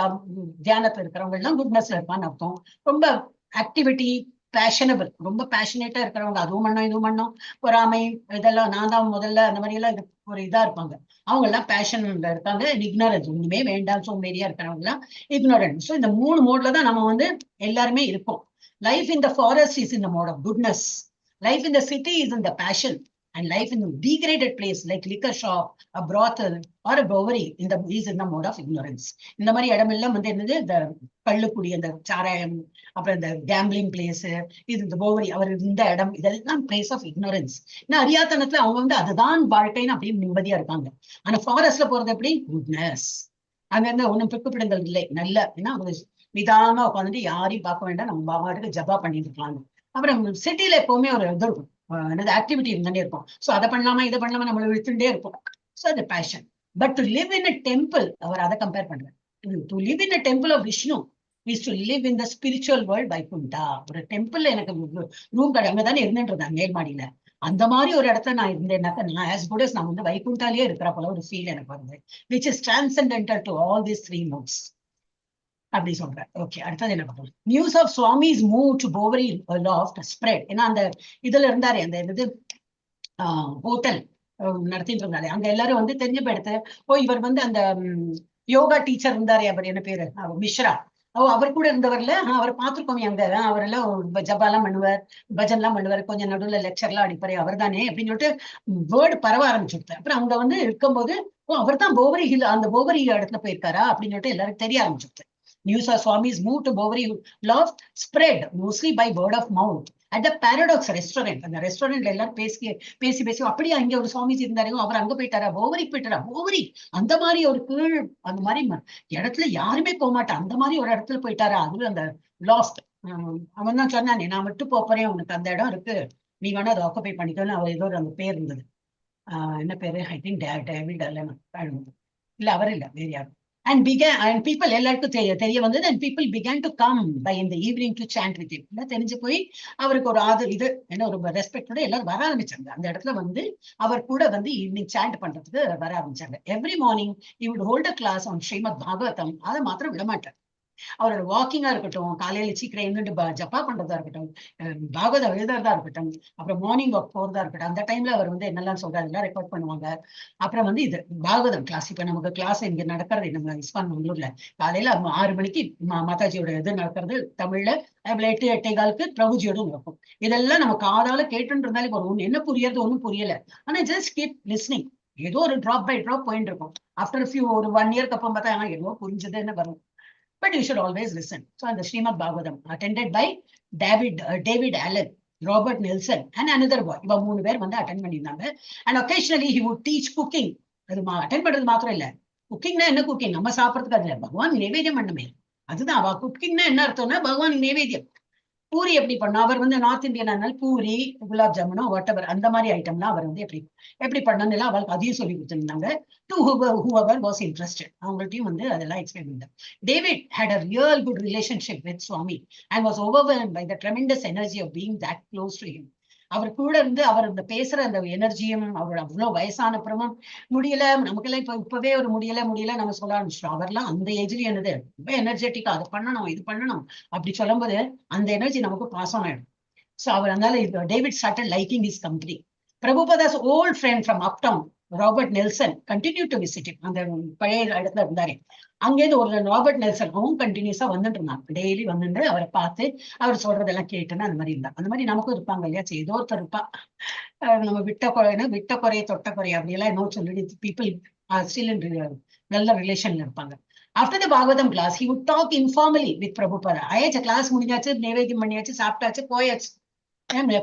தியானத்துல இருக்கிறவங்க எல்லாம் குட்னஸ்ல இருப்பான்னு அர்த்தம். ரொம்ப ஆக்டிவிட்டி பேஷனபிள், ரொம்ப பேஷனேட்டா இருக்கிறவங்க அதுவும் பண்ணோம் இதுவும் பண்ணோம், பொறாமை இதெல்லாம் நான் தான் முதல்ல அந்த மாதிரி எல்லாம் ஒரு இதா இருப்பாங்க. அவங்க எல்லாம் பேஷன்ல இருக்காங்க. இக்னோரன்ஸ் ஒண்ணுமே வேண்டாம் சோம்பேறியா இருக்கிறவங்க எல்லாம் இக்னோரன்ஸ். ஸோ இந்த 3 மோட்ல தான் நம்ம வந்து எல்லாருமே இருப்போம். Life in the forest is in the mode of goodness, life in the city is in the passion, and life in a degraded place like liquor shop, a brothel or a brewery is in the mode of ignorance. இந்த மாதிரி இடமெல்லாம் வந்து என்னது இந்த கள்ளுக்குடி, அந்த சாராயம், அப்புறம் இந்த கேம்பிளிங் பிளேஸ், இது இந்த போவரி, அவர் இந்த இடம், இதெல்லாம் பிளேஸ் ஆஃப் இக்னோரன்ஸ். ஏன்னா அறியாத்தனத்துல அவங்க வந்து அதுதான் வாழ்க்கைன்னு அப்படியே நிம்மதியா இருக்காங்க. ஆனா ஃபாரஸ்ட்ல போறது எப்படி குட்னஸ், அங்க இருந்து ஒன்னும் பிக்குப்பிடுங்கள் இல்லை, நல்ல ஏன்னா அவங்க நிதானமா உட்காந்துட்டு யாரையும் பார்க்க வேண்டாம், நம்ம பாட்டுக்கு ஜபா பண்ணிட்டு இருக்கலாம். அப்புறம் சிட்டில எப்பவுமே ஒரு இது இருக்கும், என்னது ஆக்டிவிட்டி இருந்துட்டே இருக்கும். ஸோ அதை பண்ணலாமா இதை பண்ணலாமா நம்மளை விழுத்துட்டே இருப்போம். ஸோ அது passion. But to live in a temple, அவர் அதை கம்பேர் பண்றாரு. To live in a temple of Vishnu is to live in the spiritual world Vaikuntha. ஒரு டெம்பிள்ல எனக்கு ரூம் கடை அங்கதானே இருந்துட்டு இருந்தேன் மேல்மாடியில. அந்த மாதிரி ஒரு இடத்துல நான் இருந்தேன்னாக்கா நான் ஆஸ் குட் அஸ் நான் வந்து வைகுண்டாலேயே இருக்கிற போல ஒரு ஃபீல் எனக்கு வருது, which is transcendental to all these 3 modes அப்படி சொல்றேன். ஓகே, அடுத்தது என்ன பண்ணுவோம்? News of Swami's move to Bowery loft spread. ஏன்னா அந்த இதுல இருந்தாரு, அந்த இது ஹோட்டல் நடத்திட்டு இருந்தாரு. அங்க எல்லாரும் வந்து தெரிஞ்ச போயிடுத்து, இவர் வந்து அந்த யோகா டீச்சர் இருந்தாரு, அவர் என்ன பேரு மிஸ்ரா, அவர் கூட இருந்தவர்ல அவர் பார்த்துருக்கோம் அங்க. அவரெல்லாம் ஜபாலாம் பண்ணுவார், பஜன்லாம் பண்ணுவார், கொஞ்சம் நடுவில் லெக்சர்லாம் அடிப்பாரு, அவர் தானே அப்படின்னு சொல்லிட்டு வேர்டு பரவ ஆரம்பிச்சுட்டு, அப்புறம் அங்க வந்து இருக்கும்போது அவர் தான் போவரி ஹில், அந்த போவரி இடத்துல போயிருக்காரா அப்படின்னு சொல்லிட்டு எல்லாரும் தெரிய ஆரம்பிச்சுட்டு. News of Swami's move to Bovary Loft spread mostly by word of mouth at the Paradox restaurant. அந்த ரெஸ்டாரண்ட்ல எல்லாரும் பேசி அப்படியே அங்க ஒரு சுவாமிஜி இருந்தாரு, அவர் அங்க போயிட்டாரா, போவரிக்கு போயிட்டாரா, போவரி அந்த மாதிரி ஒரு கீழ் அந்த மாதிரி இடத்துல யாருமே போக மாட்டான், அந்த மாதிரி ஒரு இடத்துல போயிட்டாரா, அது அந்த லாஃப்ட். அவன் தான் சொன்னானே, நான் மட்டும் போறேன், உனக்கு அந்த இடம் இருக்கு, நீ வேணா அதை ஆக்குபை பண்ணிக்கணும். அவர் ஏதோ அந்த பேர் இருந்தது, என்ன பேரு, ஐ திங்க் டேவிட் இல்ல அவர் இல்ல வேற யாரும். And people எல்லாருக்கும் தெரிய வந்தது, and people began to come by in the evening to chant with him. தெரிஞ்சு போய் அவருக்கு ஒரு இது என்ன ஒரு ரெஸ்பெக்டோட எல்லாரும் வர ஆரம்பிச்சாங்க. அந்த இடத்துல வந்து அவர் கூட வந்து ஈவினிங் சாண்ட் பண்றதுக்கு வர ஆரம்பிச்சாங்க. Every morning he would hold a class on Srimad Bhagavatam. அதை மாத்திரம் விடமாட்டார். அவரோட வாக்கிங்கா இருக்கட்டும், காலையில சீக்கிரம் எழுந்துட்டு ஜப்பா பண்றதா இருக்கட்டும், பாகவதம் எழுதுறதா இருக்கட்டும், அப்புறம் மார்னிங் வாக் போறதா இருக்கட்டும், அந்த டைம்ல அவர் வந்து என்னெல்லாம் சொல்றாரு எல்லாம் ரெக்கார்ட் பண்ணுவாங்க. அப்புறம் வந்து இது பாகவதம் கிளாஸ், இப்ப நமக்கு கிளாஸ் இங்க நடக்கிறது நம்ம இஸ்பான் மங்களூர்ல காலையில 6 மணிக்கு மாதாஜியோட இது நடக்கிறது தமிழ்ல, 8:15 பிரபுஜியோட நடக்கும். இதெல்லாம் நம்ம காதால கேட்டுன்னு இருந்தாலும் ஒரு என்ன புரியறது ஒன்னும் புரியல, ஆனா ஜஸ்ட் கீப் லிஸ்னிங். ஏதோ ஒரு டிராப் பை டிராப் போயிட்டு இருக்கும். ஆஃப்டர் ஒரு 1 இயர்க்கு அப்புறம் பார்த்தா ஏதோ புரிஞ்சதுன்னு வரும். But you should always listen. So, the Srimad Bhagavatam, attended by David Allen, Robert Nelson, and another boy. இவ 3 பேர் வந்து அட்டென்ட் பண்ணியிருந்தாங்க. And occasionally he would teach cooking. அது அட்டென்ட் பண்றது மாத்திரம் இல்ல, குக்கிங்னா என்ன குக்கிங், நம்ம சாப்பிட்றதுக்கு அதுல பகவான் நிவேதியம் பண்ணுமே, அதுதான் அவ குக்கிங்னா என்ன அர்த்தம்னா பகவான் நிவேதியம். பூரி எப்படி பண்ணா, அவர் வந்து நார்த் இந்தியன், பூரி குலாப் ஜாமுனோ வாட் எவர் அந்த மாதிரி ஐட்டம்லாம் அவர் வந்து எப்படி பண்ணணும் அவளுக்கு அதையும் சொல்லி கொடுத்துருந்தாங்க. டு whoever was interested, அவங்கள்ட்டையும் வந்து அதெல்லாம் எக்ஸ்பிளைன் பண்ணாங்க. David had a real good relationship with Swami and was overwhelmed by the tremendous energy of being that close to him. அவர் கூட இருந்து அவர் இந்த பேசுற அந்த எனர்ஜியும், அவரோட அவ்வளவு வயசான அப்புறமும் முடியல, நமக்கெல்லாம் இப்பவே ஒரு முடியல நம்ம சொல்ல ஆரம்பிச்சிட்டோம். அவர்லாம் அந்த ஏஜ்ல என்னது ரொம்ப எனர்ஜெட்டிக்கா, அது பண்ணணும் இது பண்ணணும் அப்படி சொல்லும் போது அந்த எனர்ஜி நமக்கு பாஸ் ஆன் ஆயிடும். ஸோ அவர் அதனால David started liking his company. Prabhupada's old friend from uptown Robert Nelson continue to visit him. அந்த பழைய இடத்துல இருந்தாரு, அங்கேருந்து ஒரு ராபர்ட் நெல்சன் அவன் கண்டினியூஸா வந்துட்டு இருந்தான், டெய்லி வந்துட்டு அவரை பார்த்து அவர் சொல்றதெல்லாம் கேட்டுன்னு அந்த மாதிரி இருந்தா. அந்த மாதிரி நமக்கும் இருப்பாங்க இல்லையா, ஏதோ ஒருத்தர் இருப்பா, நம்ம விட்ட குறைய தொட்ட குறைய அப்படியெல்லாம் என்னோ சொல்லிட்டு பீப்புள் ஸ்டில் இன் நல்ல ரிலேஷன்ல இருப்பாங்க. After the Bhagavatam class he would talk informally with Prabhupada. ஆயாச்சு கிளாஸ் முடிஞ்சாச்சு, நைவேத்தியம் பண்ணியாச்சு, சாப்பிட்டாச்சு, போயாச்சு,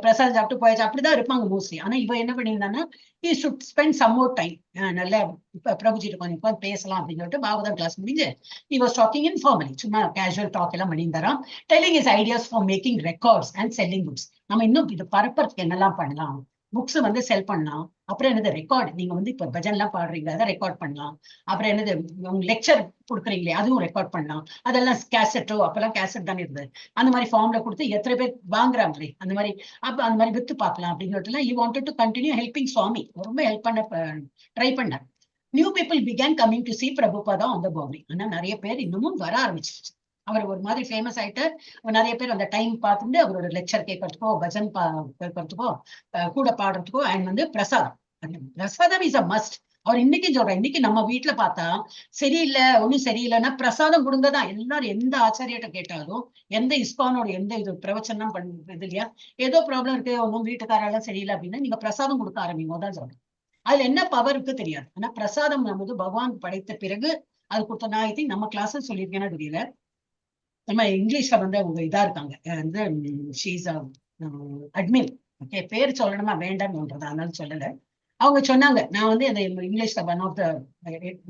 பிரசாதம் சாப்பிட்டு போயாச்சு அப்படிதான் இருப்பாங்க மோஸ்ட்லி. ஆனா இவ என்ன பண்ணியிருந்தான்னா he should spend some more time. நல்லா பிரபுஜிட்டு கொஞ்சம் உட்காந்து பேசலாம் அப்படின்னு சொல்லிட்டு பாகவதம் கிளாஸ் முடிஞ்சு he was talking informally, சும்மா கேஷுவல் டாக் எல்லாம் பண்ணியிருந்தாராம். telling his ideas for making records and selling books. நம்ம இன்னும் இது பரப்புறதுக்கு என்னெல்லாம் பண்ணலாம், புக்ஸ் வந்து செல் பண்ணலாம். அப்புறம் என்னது ரெக்கார்ட், நீங்க வந்து இப்ப பஜன் எல்லாம் பாடுறீங்க அதை ரெக்கார்ட் பண்ணலாம். அப்புறம் என்னது உங்க லெக்சர் கொடுக்குறீங்களே அதுவும் ரெக்கார்ட் பண்ணலாம். அதெல்லாம் கேசட்டோ, அப்பெல்லாம் கேசட் தானே இருந்தது, அந்த மாதிரி ஃபார்ம்ல கொடுத்து எத்தனை பேர் வாங்குறாங்களே அந்த மாதிரி அப்ப அந்த மாதிரி வித்து பார்க்கலாம் அப்படின்னு சொல்லிட்டு he wanted to continue helping சுவாமி. ரொம்ப ஹெல்ப் பண்ண ட்ரை பண்ணார். New people began coming to see Prabhupada on the Bowery. ஆனா நிறைய பேர் இன்னமும் வர ஆரம்பிச்சிருச்சு. அவர் ஒரு மாதிரி ஃபேமஸ் ஆயிட்டு நிறைய பேர் அந்த டைம் பார்த்துட்டு அவரோட லெக்சர் கேட்கறதுக்கோ பஜன் கேட்கறதுக்கோ கூட பாடுறதுக்கோ அண்ட் வந்து பிரசாதம். பிரசாதம் இஸ் அ மஸ்ட். அவர் இன்னைக்கு சொல்றேன், இன்னைக்கு நம்ம வீட்டுல பார்த்தா சரியில்லை ஒன்னும் சரியில்லைன்னா பிரசாதம் கொடுங்கதான். எல்லாரும் எந்த ஆச்சாரியட்ட கேட்டாலும் எந்த இஸ்கானோட எந்த இது பிரவச்சனம் இது இல்லையா, ஏதோ ப்ராப்ளம் இருக்கு ஒன்னும் வீட்டுக்காரெல்லாம் சரியில்லை அப்படின்னா நீங்க பிரசாதம் கொடுக்க ஆரம்பிங்க தான் சொல்றேன். அதுல என்ன பவர் இருக்கு தெரியாது. ஆனா பிரசாதம் நமது பகவான் படைத்த பிறகு அது கொடுத்த. நான் ஐ திங்க் நம்ம கிளாஸ் சொல்லியிருக்கேன்னா தெரியல, நம்ம இங்கிலீஷ்ல வந்து அவங்க இதா இருக்காங்க வந்து ஷீஸ் அட்மின். ஓகே, பேர் சொல்லணுமா வேண்டாம்ன்றது அதனால சொல்லல. அவங்க சொன்னாங்க நான் வந்து அந்த இங்கிலீஷ்ல one of the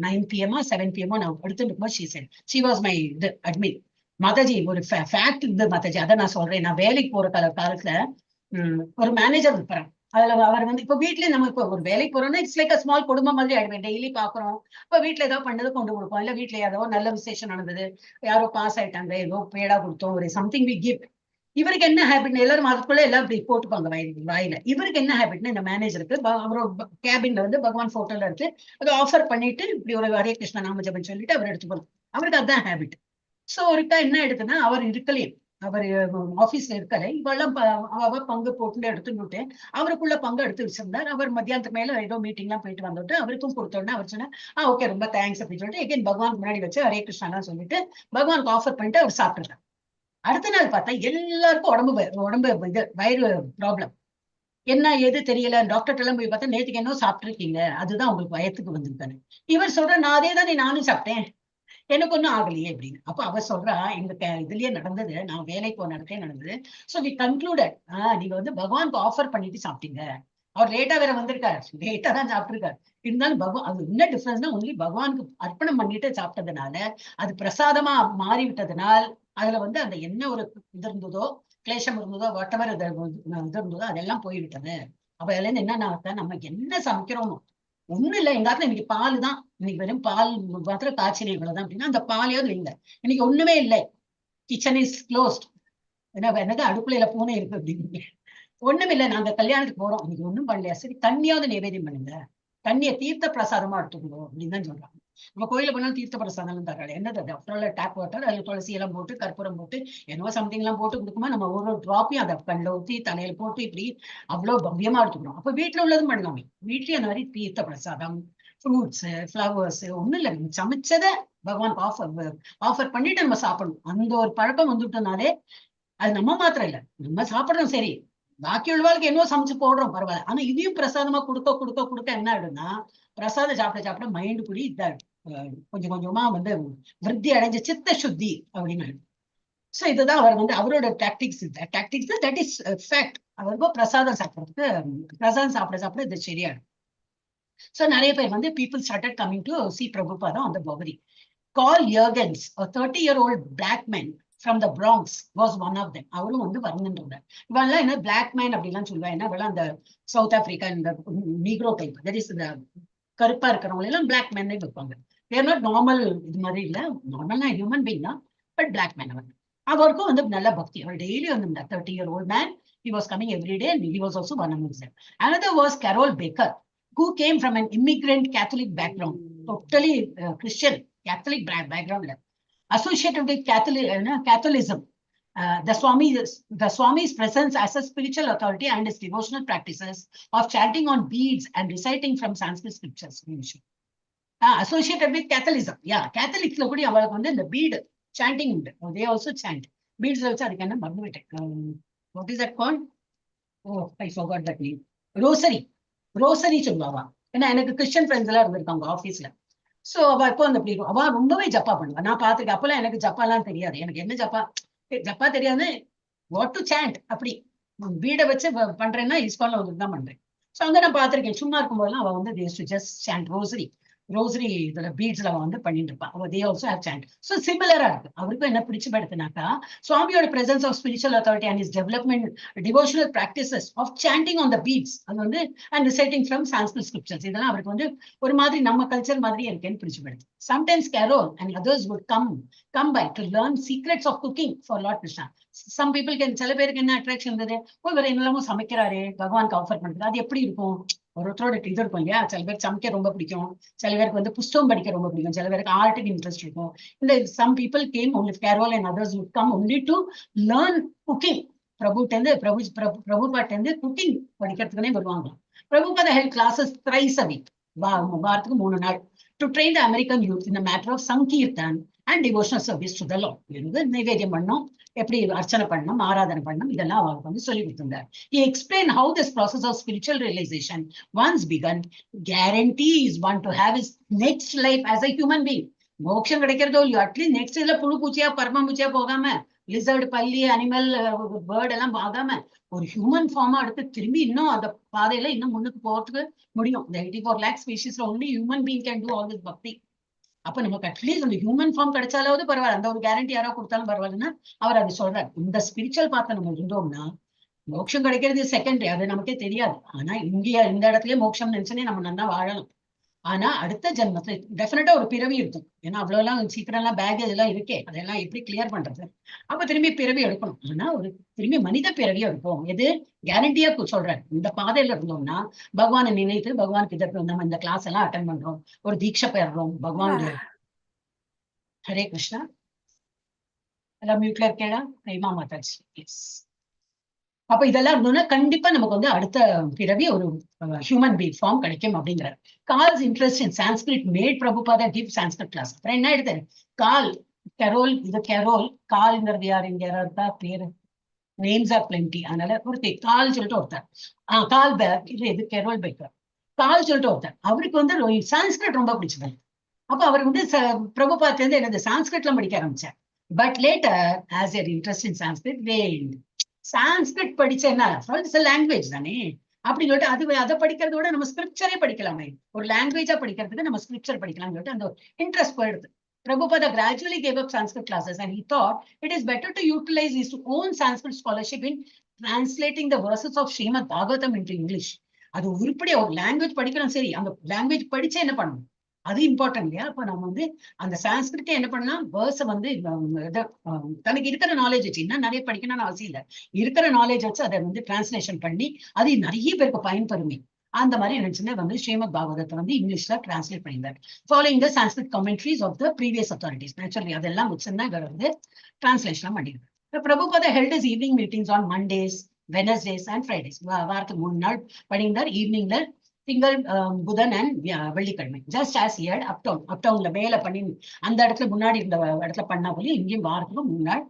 9 PM 7 PM நான் எடுத்துட்டு இருக்கும்போது ஷீ வாஸ் மை இது அட்மின். மாதாஜி ஒரு ஃபேக்ட் இருந்து மாதாஜி அதை நான் சொல்றேன். நான் வேலைக்கு போற காலத்துல ஒரு மேனேஜர் இருப்பாரு. அதுல அவர் வந்து இப்ப வீட்லயே நம்ம இப்ப ஒரு வேலைக்கு போறோம்னா இட்ஸ் லைக் ஸ்மால் குடும்பம் மாதிரி ஆயிடுவேன். டெய்லி பாக்குறோம். இப்ப வீட்டுல ஏதாவது பண்ணது கொண்டு கொடுப்போம், இல்ல வீட்டுல ஏதோ நல்ல விசேஷம் நடந்தது, யாரோ பாஸ் ஆயிட்டாங்க, ஏதோ பேடா கொடுத்தோம், ஒரு சம்திங் வி கிஃப்ட். இவருக்கு என்ன ஹேபிட், எல்லாரும் அதுக்குள்ள எல்லாம் இப்படி போட்டுப்பாங்க வாயில. இவருக்கு என்ன ஹேபிட்னா இந்த மேனேஜருக்கு அவரோட கேபின்ல வந்து பகவான் போட்டோல இருக்கு அதை ஆஃபர் பண்ணிட்டு இப்படி ஒரு ஹரே கிருஷ்ணா நாம ஜபம் சொல்லிட்டு அவர் எடுத்துக்கணும். அவருக்கு அதுதான் ஹேபிட். சோ ஒருக்கா என்ன எடுத்துன்னா அவர் இருக்கலையே, அவர் ஆபீஸ்ல இருக்கல, இவெல்லாம் அவ பங்கு போட்டு எடுத்துட்டு அவருக்குள்ள பங்கு எடுத்து வச்சிருந்தார். அவர் மத்தியானத்துக்கு மேல ஏதோ மீட்டிங் எல்லாம் போயிட்டு வந்துட்டு அவருக்கும் கொடுத்தோன்னா அவர் சொன்னா ஓகே ரொம்ப தேங்க்ஸ் அப்படின்னு சொல்லிட்டு எகைன் பகவான் முன்னாடி வச்சு ஹரே கிருஷ்ணா சொல்லிட்டு பகவானுக்கு ஆஃபர் பண்ணிட்டு அவர் சாப்பிட்டுறாரு. அடுத்த நாள் பார்த்தா எல்லாருக்கும் உடம்பு இது வயிறு ப்ராப்ளம், என்ன ஏது தெரியல. டாக்டர் எல்லாம் போய் பார்த்தா நேற்றுக்கு என்ன சாப்பிட்டு இருக்கீங்க, அதுதான் உங்களுக்கு வயத்துக்கு வந்திருக்காரு. இவர் சொல்ற நான் அதே தானே நானும் சாப்பிட்டேன், எனக்கு ஒன்னும் ஆகலையே அப்படின்னு. அப்ப அவ சொல்றா இந்த இதுலயே நடந்தது, நான் வேலைக்கு போன இடத்துல நடந்தது. சோ வி கன்க்ளூடட், நீங்க வந்து பகவானுக்கு ஆஃபர் பண்ணிட்டு சாப்பிட்டீங்க. அவர் லேட்டா வேற வந்திருக்காரு, லேட்டா தான் சாப்பிட்டுருக்காரு. இருந்தாலும் பகவான் அது என்ன டிஃபரன்ஸ்னா ஒன்லி பகவானுக்கு அர்ப்பணம் பண்ணிட்டு சாப்பிட்டதுனால அது பிரசாதமா மாறி விட்டதுனால் அதுல வந்து அந்த என்ன ஒரு இது இருந்ததோ கிளேஷம் இருந்ததோ வாட்டவர் இது இருந்ததோ அதெல்லாம் போய்விட்டது. அப்ப அதுல இருந்து என்ன நம்ம என்ன சமைக்கிறோமோ ஒண்ணு இல்ல, எங்க ஆத்துல இன்னைக்கு பால் தான், இன்னைக்கு வெறும் பால் மாத்திரம் காய்ச்சல் இவ்வளவுதான் அப்படின்னா அந்த பாலையாவது இல்லைங்க. இன்னைக்கு ஒண்ணுமே இல்லை, கிச்சன் இஸ் க்ளோஸ்ட், என்னது அடுப்புலையில பூனை இருக்கு அப்படின்னு. ஒண்ணும் இல்லை, நாங்க கல்யாணத்துக்கு போறோம், இன்னைக்கு ஒண்ணும் பண்ணலையா, சரி தண்ணியாவது நைவேத்தியம் பண்ணுங்க, தண்ணியை தீர்த்த பிரசாதமா எடுத்துக்கணும் அப்படின்னு தான் சொல்றாங்க. நம்ம கோயில போனாலும் தீர்த்த பிரசாதம் தராது, என்னது அப்புறம் டேப் வாட்டர் அதுல துளசி எல்லாம் போட்டு கற்பூரம் போட்டு என்னவோ சம்திங் எல்லாம் போட்டு கொடுக்குமா, நம்ம ஒரு டிராப்பையும் அதை கண்ணில் ஊற்றி தலையில போட்டு இப்படி அவ்வளவு பவ்யமா எடுத்துக்கணும். அப்ப வீட்டுல உள்ளதும் பண்ணலாமே, வீட்லயும் அந்த மாதிரி தீர்த்த பிரசாதம் ஃப்ரூட்ஸ் ஃபிளவர்ஸ் ஒண்ணும் இல்லை, சமைச்சதை பகவானுக்கு ஆஃபர் பண்ணிட்டு நம்ம சாப்பிடணும். அந்த ஒரு பழக்கம் வந்துட்டோம்னாலே அது நம்ம மாத்திரம் இல்லை, நம்ம சாப்பிடறோம் சரி, பாக்கி உள்ளவாளுக்கு என்னவோ சமைச்சு போடுறோம் பரவாயில்ல, ஆனா இதையும் பிரசாதமா கொடுக்க கொடுக்க கொடுக்க என்ன ஆயிடும்னா பிரசாதம் சாப்பிட மைண்டு கூடி இதா கொஞ்சம் கொஞ்சமா வந்து விருத்தி அடைஞ்ச சித்த சுத்தி அப்படின்னு. சோ இதுதான் அவர் வந்து அவரோட டாக்டிக்ஸ் தட் இஸ் ஃபேக்ட். அவருக்கு பிரசாதம் சாப்பிட இது சரியாடும். சோ நிறைய பேர் வந்து people started coming to see Prabhupada on the Bowery. Carl Jurgens, a 30-year-old black man from the Bronx, was one of them. அவரும் வந்து வருந்துன்றார். இவெல்லாம் என்ன பிளாக் மேன் அப்படிலாம் சொல்லுவா, என்ன இவெல்லாம் அந்த சவுத் ஆப்பிரிக்கா இந்த நீக்ரோ டைப், தட் இஸ் இந்த கருப்பா இருக்கிறவங்க எல்லாம் பிளாக் மேன் வைப்பாங்க. தேர் நாட் நார்மல், இது மாதிரி இல்ல, நார்மல்னா ஹியூமன் பீங் தான், பட் பிளாக் மேன் அவர். அவருக்கும் வந்து நல்ல பக்தி, அவர் டெய்லி வந்து 30-year-old man, he was coming every day and he was also one among them. Another was Carol Baker, who came from an immigrant Catholic background, totally Christian Catholic background, associated with Catholicism. The Swami's presence as a spiritual authority and his devotional practices of chanting on beads and reciting from Sanskrit scriptures. Associated with Catholicism. Yeah, Catholics lo kudi avalukku vandu the bead chanting undu. They also chant. Beads vechu adukku enna marunduvitten. What is that called? Oh, I forgot that name. Rosary சொல்லுவாங்க. ஏன்னா எனக்கு Christian friends எல்லாம் இருந்திருக்காங்க ஆஃபீஸ்ல. So அவ இப்போ அந்த அப்படி அவ ரொம்பவே ஜப்பா பண்ணுவா. நான் பாத்துருக்கேன். அப்பெல்லாம் எனக்கு ஜப்பாலாம் தெரியாது, எனக்கு என்ன ஜப்பா தெரியாது, வாட் டு சாண்ட் அப்படி. வீடை வச்சு பண்றேன்னா இஸ்கான்ல வந்து தான் பண்றேன். ஸோ அங்க நான் பார்த்திருக்கேன். சும்மா இருக்கும்போதெல்லாம் அவ வந்து ஜஸ்ட் சாண்ட் ரோசரி இதுல பீட்ஸ்ல அவ வந்து பண்ணிட்டு இருப்பா. அவ they also have chant. So சிமிலரா இருக்கு. அவருக்கும் என்ன பிடிச்சு படுத்துனாக்கா சுவாமியோட presence of spiritual authority and is development devotional practices of chanting on the beads, அது வந்து and reciting from Sanskrit scriptures, இதெல்லாம் அவருக்கு வந்து ஒரு மாதிரி நம்ம கல்ச்சர் மாதிரி இருக்கேன்னு பிடிச்சு படுத்து. Sometimes carol and others would come by to learn secrets of cooking for Lord Krishna. Some people can, சில பேருக்கு என்ன அட்ராக்ஷன் இருந்தது, இவர் என்னெல்லாமோ சமைக்கிறாரு பகவானுக்கு ஆஃபர் பண்றது, அது எப்படி இருக்கும், ஒருத்தரோட இது இருக்கும் இல்லையா. சில பேருக்கு சமைக்க ரொம்ப பிடிக்கும், சில பேருக்கு வந்து புஸ்தகம் படிக்க ரொம்ப பிடிக்கும், சில பேருக்கு ஆர்ட்டுக்கு இன்ட்ரெஸ்ட் இருக்கும். இந்த some people came only, Carol and others would come only to learn cooking. பிரபுபாட்டேந்து குக்கிங் படிக்கிறதுக்குனே வருவாங்க. Prabhupada held classes thrice a week, வாரத்துக்கு 3 நாள், to train the American youth in the matter of sankirtan and devotional service to the Lord. நைவேத்தியம் பண்ணணும், எப்படி அர்ச்சனை பண்ணணும், ஆராதனை பண்ணணும், இதெல்லாம் அவருக்கு வந்து சொல்லி கொடுத்திருந்தார். He explained how this process of spiritual realization once begun guarantees one to have his next life as a human being. மோட்சம் கிடைக்கிறதோ இல்லையோ, அட்லீஸ்ட் நெக்ஸ்ட் இதுல புழு பூச்சியா பரம பூச்சியா போகாம, லிசர்டு பல்லி அனிமல் பேர்ட் எல்லாம் ஆகாம ஒரு ஹியூமன் ஃபார்மா எடுத்து திரும்பி இன்னும் அந்த பாதையில இன்னும் முன்னுக்கு போறதுக்கு முடியும். இந்த 84 lakh ஸ்பீஷிஸ்ல only human being can do all this bhakti. அப்ப நமக்கு அட்லீஸ்ட் அந்த ஹியூமன் ஃபார்ம் கிடைச்சாலாவது பரவாயில்ல, அந்த ஒரு கேரண்டி யாரோ கொடுத்தாலும் பரவாயில்லன்னா அவர் அது சொல்றாரு. இந்த ஸ்பிரிச்சுவல் பார்த்து நம்ம இருந்தோம்னா மோட்சம் கிடைக்கிறது செகண்டரி, அது நமக்கே தெரியாது. ஆனா இந்த இடத்துலயே மோட்சம் நினைச்சுனே நம்ம நல்லா வாழலாம். ஆனா அடுத்த ஜென்மத்துல டெஃபினட்டா ஒரு பிறவி இருக்கும். ஏன்னா அவ்வளவு எல்லாம் சீக்கிரம் எல்லாம் பேகேஜ் எல்லாம் இருக்கே, அதெல்லாம் எப்படி கிளியர் பண்றது? அப்ப திரும்பி பிறவி எடுக்கணும். ஆனா ஒரு திரும்பி மனித பிறவி எடுப்போம். எது கேரண்டியா சொல்றேன், இந்த பாதையில இருந்தோம்னா பகவானை நினைத்து பகவானுக்கு இதற்கு நம்ம இந்த கிளாஸ் எல்லாம் அட்டன் பண்றோம், ஒரு தீட்சை பெறோம் பகவானுடைய. ஹரே கிருஷ்ணா. எல்லாம் மியூட்ல இருக்கேடா, பிரேமா மாதாஜி. எஸ். அப்ப இதெல்லாம் இருந்தோம்னா கண்டிப்பா நமக்கு வந்து அடுத்த பிறவி ஒரு ஹியூமன் பீங் ஃபார்ம் கிடைக்கும் அப்படிங்கிறார். Calls interest in Sanskrit made Prabhupada give Sanskrit class. அப்புறம் என்ன எடுத்தாரு, கரோல், இது கரோல், கால்ங்கிறது யார், இங்க யாராவது பேரு, நேம்ஸ் ஆர் பிளென்டி, அதனால ஒருத்தர் கால் சொல்லிட்டு ஒருத்தர், கால் பேக், இது கரோல் பைக்கர், கால் சொல்லிட்டு ஒருத்தர், அவருக்கு வந்து சான்ஸ்கிரிட் ரொம்ப பிடிச்சது. அப்ப அவர் வந்து பிரபுபாத் வந்து என்னது சான்ஸ்கிரிட்லாம் படிக்க ஆரம்பிச்சார். But later as her interest in Sanskrit waned. Sanskrit படிச்ச என்ன, லாங்குவேஜ் தானே அப்படின்னு சொல்லிட்டு அதை படிக்கிறத விட நம்ம ஸ்கிரிப்சரே படிக்கலாமே, ஒரு லாங்குவேஜா படிக்கிறதுக்கு நம்ம ஸ்கிரிப்சர் படிக்கலாம்னு சொல்லிட்டு அந்த இன்ட்ரெஸ்ட் போயிடுது. Prabhupada gradually gave up Sanskrit classes and he thought it is better to utilize his own Sanskrit scholarship in translating the verses of Srimad Bhagavatam into English. அது உருப்படியா ஒரு லாங்குவேஜ் படிக்கணும், சரி, அந்த லாங்குவேஜ் படிச்சா என்ன பண்ணணும், அது இம்பார்ட்டன்ட் இல்லையா? அப்ப நம்ம வந்து அந்த சான்ஸ்கிரிட்டை என்ன பண்ணலாம், வேர்ஸை வந்து தனக்கு இருக்கிற நாலேஜ் வச்சு, இன்னும் நிறைய படிக்கணும்னு அவசியம் இல்லை, இருக்கிற நாலேஜ் வச்சு அதை வந்து டிரான்ஸ்லேஷன் பண்ணி அது நிறைய பேருக்கு பயன்பெறுமே. அந்த மாதிரி நினைச்சுன்னா வந்து ஸ்ரீமத் பாகவதத்தை வந்து இங்கிலீஷ்ல டிரான்ஸ்லேட் பண்ணியிருந்தார். Following the Sanskrit commentaries of the previous authorities. Naturally அதெல்லாம் வச்சுருந்தா இவர் வந்து டிரான்ஸ்லேஷன் பண்ணியிருக்காரு. Prabhupada held his evening meetings on Mondays, Wednesdays and Fridays. வாரத்துக்கு 3 நாள் பண்ணியிருந்தார். ஈவினிங்ல திங்கள், புதன் அண்ட் வெள்ளிக்கிழமை. ஜஸ்ட் ஆஸ் ஹியர் அப்டவுன்ல மேல பண்ணி அந்த இடத்துல முன்னாடி இருந்த இடத்துல பண்ணா போல இங்கேயும் வாரத்துக்கு 3 நாள்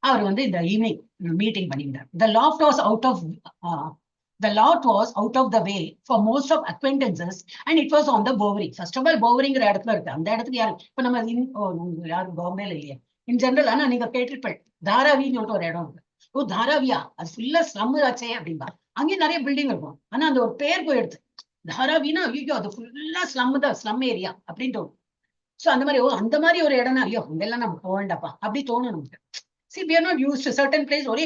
அவர் வந்து இந்த ஈவினிங் மீட்டிங் பண்ணியிருந்தார். The lot was out of the way for most of acquaintances and it was on the Bovary. First of all, Bovaryங்கிற இடத்துல இருக்கு. அந்த இடத்துக்கு யாரு இப்ப நம்ம யாரும் பாம்பேல இல்லையா இன் ஜெனரல், ஆனா நீங்க கேட்டிருப்பேன் தாராவின்னு சொல்லிட்டு ஒரு இடம் இருக்கு. ஓ தாராவியா, அது ஃபுல்லா ஸ்லம் ஆச்சே அப்படின்பா. அங்கேயும் நிறைய பில்டிங் இருக்கும், ஆனா அந்த ஒரு பேர் போயிடுது தாராவினா, ஐயோ அது ஃபுல்லா ஸ்லம் ஏரியா அப்படின்னு தோணும். சோ அந்த மாதிரி ஒரு இடம்னா ஐயோ இதெல்லாம் நம்ம போக வேண்டாப்பா அப்படி தோணும் நமக்கு. See, we are not used to certain place. ஒரே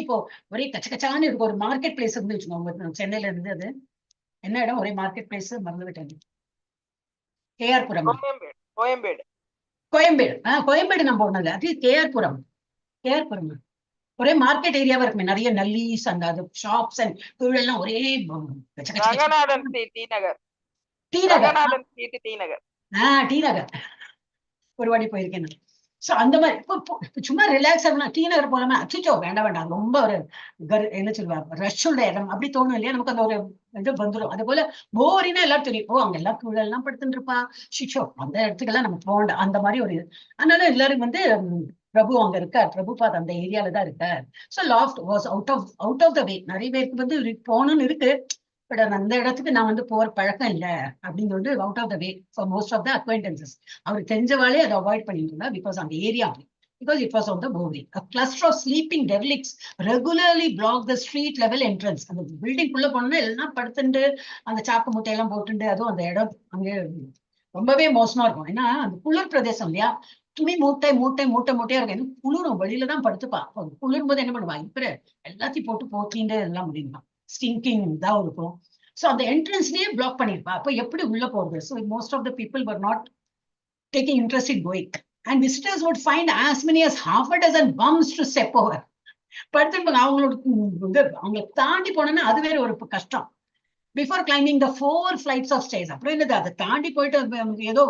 கச்சகச்சான்னு இருக்கும். ஒரு மார்க்கெட் பிளேஸ் இருந்து வச்சுக்கோங்க, சென்னையில இருந்து அது என்ன இடம், ஒரே மார்க்கெட் பிளேஸ் மறந்து விட்டாங்க. KR புரம், கோயம்பேடு நம்ம போனது அது KR புரம். ஒரே மார்க்கெட் ஏரியாவா இருக்குமே, நிறைய நல்லீஸ் அந்த ஷாப்ஸ் அண்ட் எல்லாம் ஒரே டி நகர் ஒரு வாடி போயிருக்கேன். சோ அந்த மாதிரி சும்மா ரிலாக்ஸ் ஆகலாம், டி நகர் போலாமா, அச்சோ வேண்டாம் ரொம்ப ஒரு என்ன சொல்லுவாங்க ரஷ் உள்ள இடம் அப்படி தோணும் இல்லையா, நமக்கு அந்த ஒரு இது வந்துடும். அது போல போரினா எல்லாரும் தெரியும், அங்க எல்லாம் கீழே எல்லாம் படுத்துட்டு இருப்பா, சிச்சோ அந்த இடத்துக்கெல்லாம் நம்ம போக வேண்டாம், அந்த மாதிரி ஒரு. அதனால எல்லாரும் வந்து பிரபு அங்க இருக்கார், பிரபுபாத் அந்த ஏரியால தான் இருக்கார். So loft was out of the way. நிறைய பேருக்கு வந்து போகணும்னு இருக்கு, பட் அந்த இடத்துக்கு நான் வந்து போற பழக்கம் இல்லை அப்படின்னு சொல்லிட்டு out of the way for most of the acquaintances. அவருக்கு தெரிஞ்சவாளே அதை அவாய்ட் பண்ணிட்டு இருந்தா, பிகாஸ் அந்த area because it was on the Bowery. A cluster of sleeping derelicts regularly blocked the street level entrance. அந்த பில்டிங் குள்ள போனா எல்லாம் படுத்துட்டு அந்த சாக்கு முட்டையெல்லாம் போட்டுட்டு அதுவும் அந்த இடம் அங்கே ரொம்பவே மோசமா இருக்கும். ஏன்னா அந்த குளிர் பிரதேசம் இல்லையா, துணி மூட்டை மூட்டை மூட்டை மூட்டையா இருக்கும். எனக்கு குளிரும், வெளியில தான் படுத்துப்பா. குளிரும் போது என்ன பண்ணுவா, இப்ப எல்லாத்தையும் போட்டு போட்டிட்டு எல்லாம் முடியுமா, ஸ்டிங்கிங் தான் இருக்கும். ஸோ அந்த என்ட்ரன்ஸ்லயே பிளாக் பண்ணிருப்பா. அப்ப எப்படி உள்ள போறது? So most of the people were not taking interest in going. And visitors would find as many as half a dozen bumps to step over. படுத்துருப்பாங்க. அவங்களை தாண்டி போனோம்னா அது வேற ஒரு கஷ்டம். Before climbing the 4 flights of stairs. அப்புறம் என்னது, அதை தாண்டி போயிட்டு ஏதோ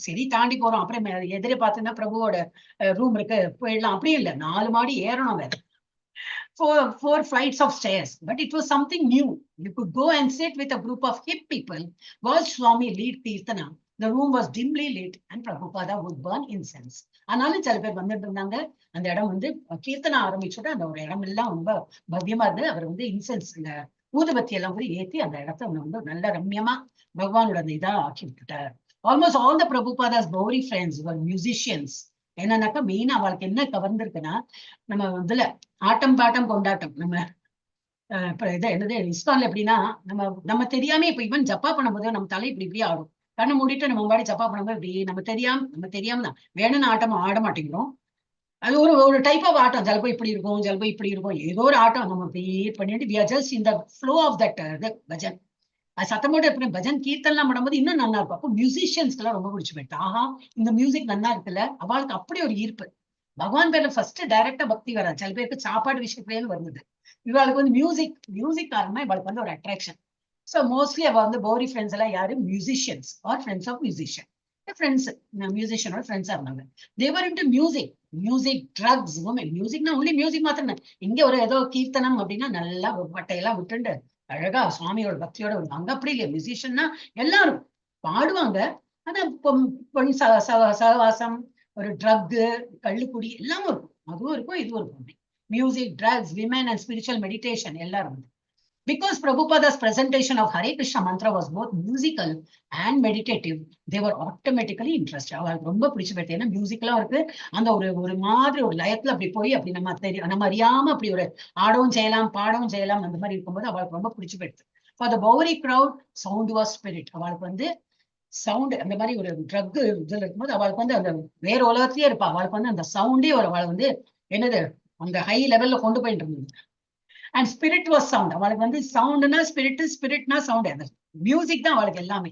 சரி தாண்டி போறோம், அப்புறம் எதிரே பார்த்தீங்கன்னா பிரபுவோட ரூம் இருக்கு போயிடலாம், அப்படியும் இல்லை, 4 மாடி ஏறணும் வேற. 4 flights of stairs. But it was something new. You could go and sit with a group of hip people while Swami lead Kirtana. The room was dimly lit and Prabhupada would burn incense. ஆனாலும் சில பேர் வந்துட்டு இருந்தாங்க. அந்த இடம் வந்து கீர்த்தனை ஆரம்பிச்சுட்டு அந்த ஒரு இடம் எல்லாம் ரொம்ப பவ்யமா இருந்தது. அவர் வந்து இன்சென்ஸ், இந்த ஊதுபத்தி எல்லாம் கூட ஏற்றி அந்த இடத்த வந்து நல்ல ரம்யமா பகவானோட இதா ஆக்கி விட்டுட்டார். Almost all the Prabhupada's Bowery friends were musicians. என்னன்னாக்கா மெயினா அவளுக்கு என்ன கவர்ந்துருக்குன்னா, நம்ம இதுல ஆட்டம் பாட்டம் கொண்டாட்டம், நம்ம இதை என்னது இஸ்கான்ல எப்படின்னா, நம்ம தெரியாம இப்ப ஈவன் ஜப்பா பண்ணும்போது நம்ம தலை இப்படி இப்படி ஆடும், கண்ணை மூடிட்டு நம்ம முன்னாடி ஜப்பா பண்ணும்போது இப்படி நம்ம தெரியாம தான் வேணும்னு ஆட்டம் ஆட மாட்டேங்கிறோம். அது ஒரு டைப் ஆஃப் ஆட்டம். ஜல்பை இப்படி இருக்கும், ஜல்பை இப்படி இருக்கும், ஏதோ ஒரு ஆட்டம் நம்ம அப்படியே பண்ணிட்டு we are just in the flow of that bhajan. அது சத்தமோட எப்படி பஜன் கீர்த்தன்லாம் பண்ணும்போது இன்னும் நல்லா இருக்கும். அப்போ மியூசிஷியன்ஸ்க்கு எல்லாம் ரொம்ப பிடிச்சு போயிட்டு, ஆஹா இந்த மியூசிக் நல்லா இருக்குல்ல, அவளுக்கு அப்படி ஒரு ஈர்ப்பு. பகவான் பேர்ல ஃபர்ஸ்ட் டைரக்டா பக்தி வராது, சில பேருக்கு சாப்பாடு விஷயத்துலேருந்து வருது. இவளுக்கு வந்து மியூசிக் காரணமா இவளுக்கு வந்து ஒரு அட்ராக்ஷன். ஸோ மோஸ்ட்லி அவள் வந்து Bowery ஃப்ரெண்ட்ஸ் எல்லாம் யாரு, musicians or friends of musician. Friends மியூசிஷியனோட ஃப்ரெண்ட்ஸா இருந்தாங்க. தேவர் இன்டு மியூசிக் ட்ரக்ஸ், மியூசிக்னா ஒன்லி மியூசிக் மாத்திரம். இங்க ஒரு ஏதோ கீர்த்தனம் அப்படின்னா நல்லா ஒரு பட்டையெல்லாம் விட்டுண்டு அழகா சுவாமியோட பக்தியோட அங்க அப்படி இல்லையா. மியூசிஷியன்னா எல்லாரும் பாடுவாங்க, ஆனா பொன் சகவாசம், ஒரு ட்ரக்கு, கள்ளுக்குடி எல்லாமும் இருக்கும். அதுவும் இருக்கும், இதுவும் இருக்கும். Music, drugs, women and spiritual meditation எல்லாரும். Because Prabhupada's presentation of Hare Krishna mantra was both musical and meditative, they were automatically interested. அவளுக்கு ரொம்ப பிடிச்சு போயிட்டு, ஏன்னா மியூசிக்லாம் இருக்கு, அந்த ஒரு மாதிரி ஒரு லயத்துல அப்படி போய் அப்படி நம்ம அறியாம அப்படி ஒரு ஆடவும் செய்யலாம் பாடவும் செய்யலாம், அந்த மாதிரி இருக்கும்போது அவளுக்கு ரொம்ப பிடிச்சு போயிடுது. For the Bowery crowd, sound was spirit. அவளுக்கு வந்து சவுண்ட் அந்த மாதிரி ஒரு ட்ரக் இதுல இருக்கும்போது அவளுக்கு வந்து அந்த வேற உலகத்திலேயே இருப்பா. அவளுக்கு வந்து அந்த சவுண்டே அவளை வந்து என்னது அந்த ஹை லெவல்ல கொண்டு போயிட்டு இருந்தது. And spirit was sound. அவளுக்கு வந்து சவுண்ட்னா ஸ்பிரிட்னா சவுண்ட். அந்த மியூசிக் தான் அவளுக்கு எல்லாமே.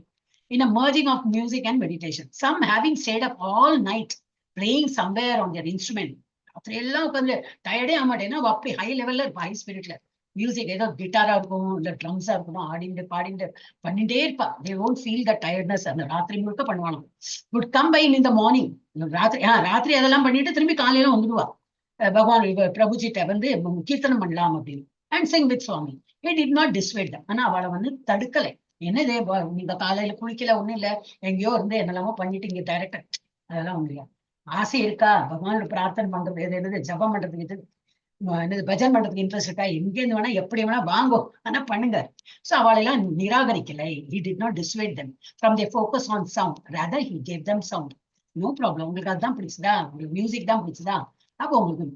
In a merging of music and meditation. Some having stayed up all night playing somewhere on their instrument. அப்படி எல்லாம் உட்காந்து டயர்டே ஆக மாட்டேன்னா அப்படி ஹை லெவல்ல இருப்பா, ஹை ஸ்பிரிட்ல. மியூசிக் ஏதோ கிட்டாரா இருக்கும், இல்ல ட்ரம்ஸா இருக்கணும், ஆடிண்டு பாடிண்டு பண்ணிட்டே இருப்பா. They won't feel the tiredness. அந்த ராத்திரி முழுக்க பண்ணுவாங்க. Would come by in the morning. ராத்திரி அதெல்லாம் பண்ணிட்டு திரும்பி காலையில வந்துடுவா. பகவான் பிரபுஜிட்ட வந்து கீர்த்தனம் பண்ணலாம் அப்படின்னு. And sing with Swami. He did not dissuade them. ஆனா அவளை வந்து தடுக்கலை. என்னதே நீங்க காலையில குளிக்கல, ஒண்ணும் இல்ல, எங்கேயோ இருந்து என்னெல்லாமோ பண்ணிட்டு இங்க டைரக்டர், அதெல்லாம் ஒண்ணு இல்லையா. ஆசை இருக்கா பகவானோட பிரார்த்தனை பண்றது, என்னது ஜபம் பண்றதுக்கு, இது என்னது பஜன் பண்றதுக்கு இன்ட்ரெஸ்ட் இருக்கா, எங்க இருந்து வேணா எப்படி வேணா வாங்கோ, ஆனா பண்ணுங்க. சோ அவளெல்லாம் நிராகரிக்கலை. He did not dissuade them from their focus on sound. Rather, he gave them sound. No problem. உங்களுக்கு அதுதான் பிடிச்சதா, உங்களுக்கு மியூசிக் தான் பிடிச்சதா, அப்போ உங்களுக்கு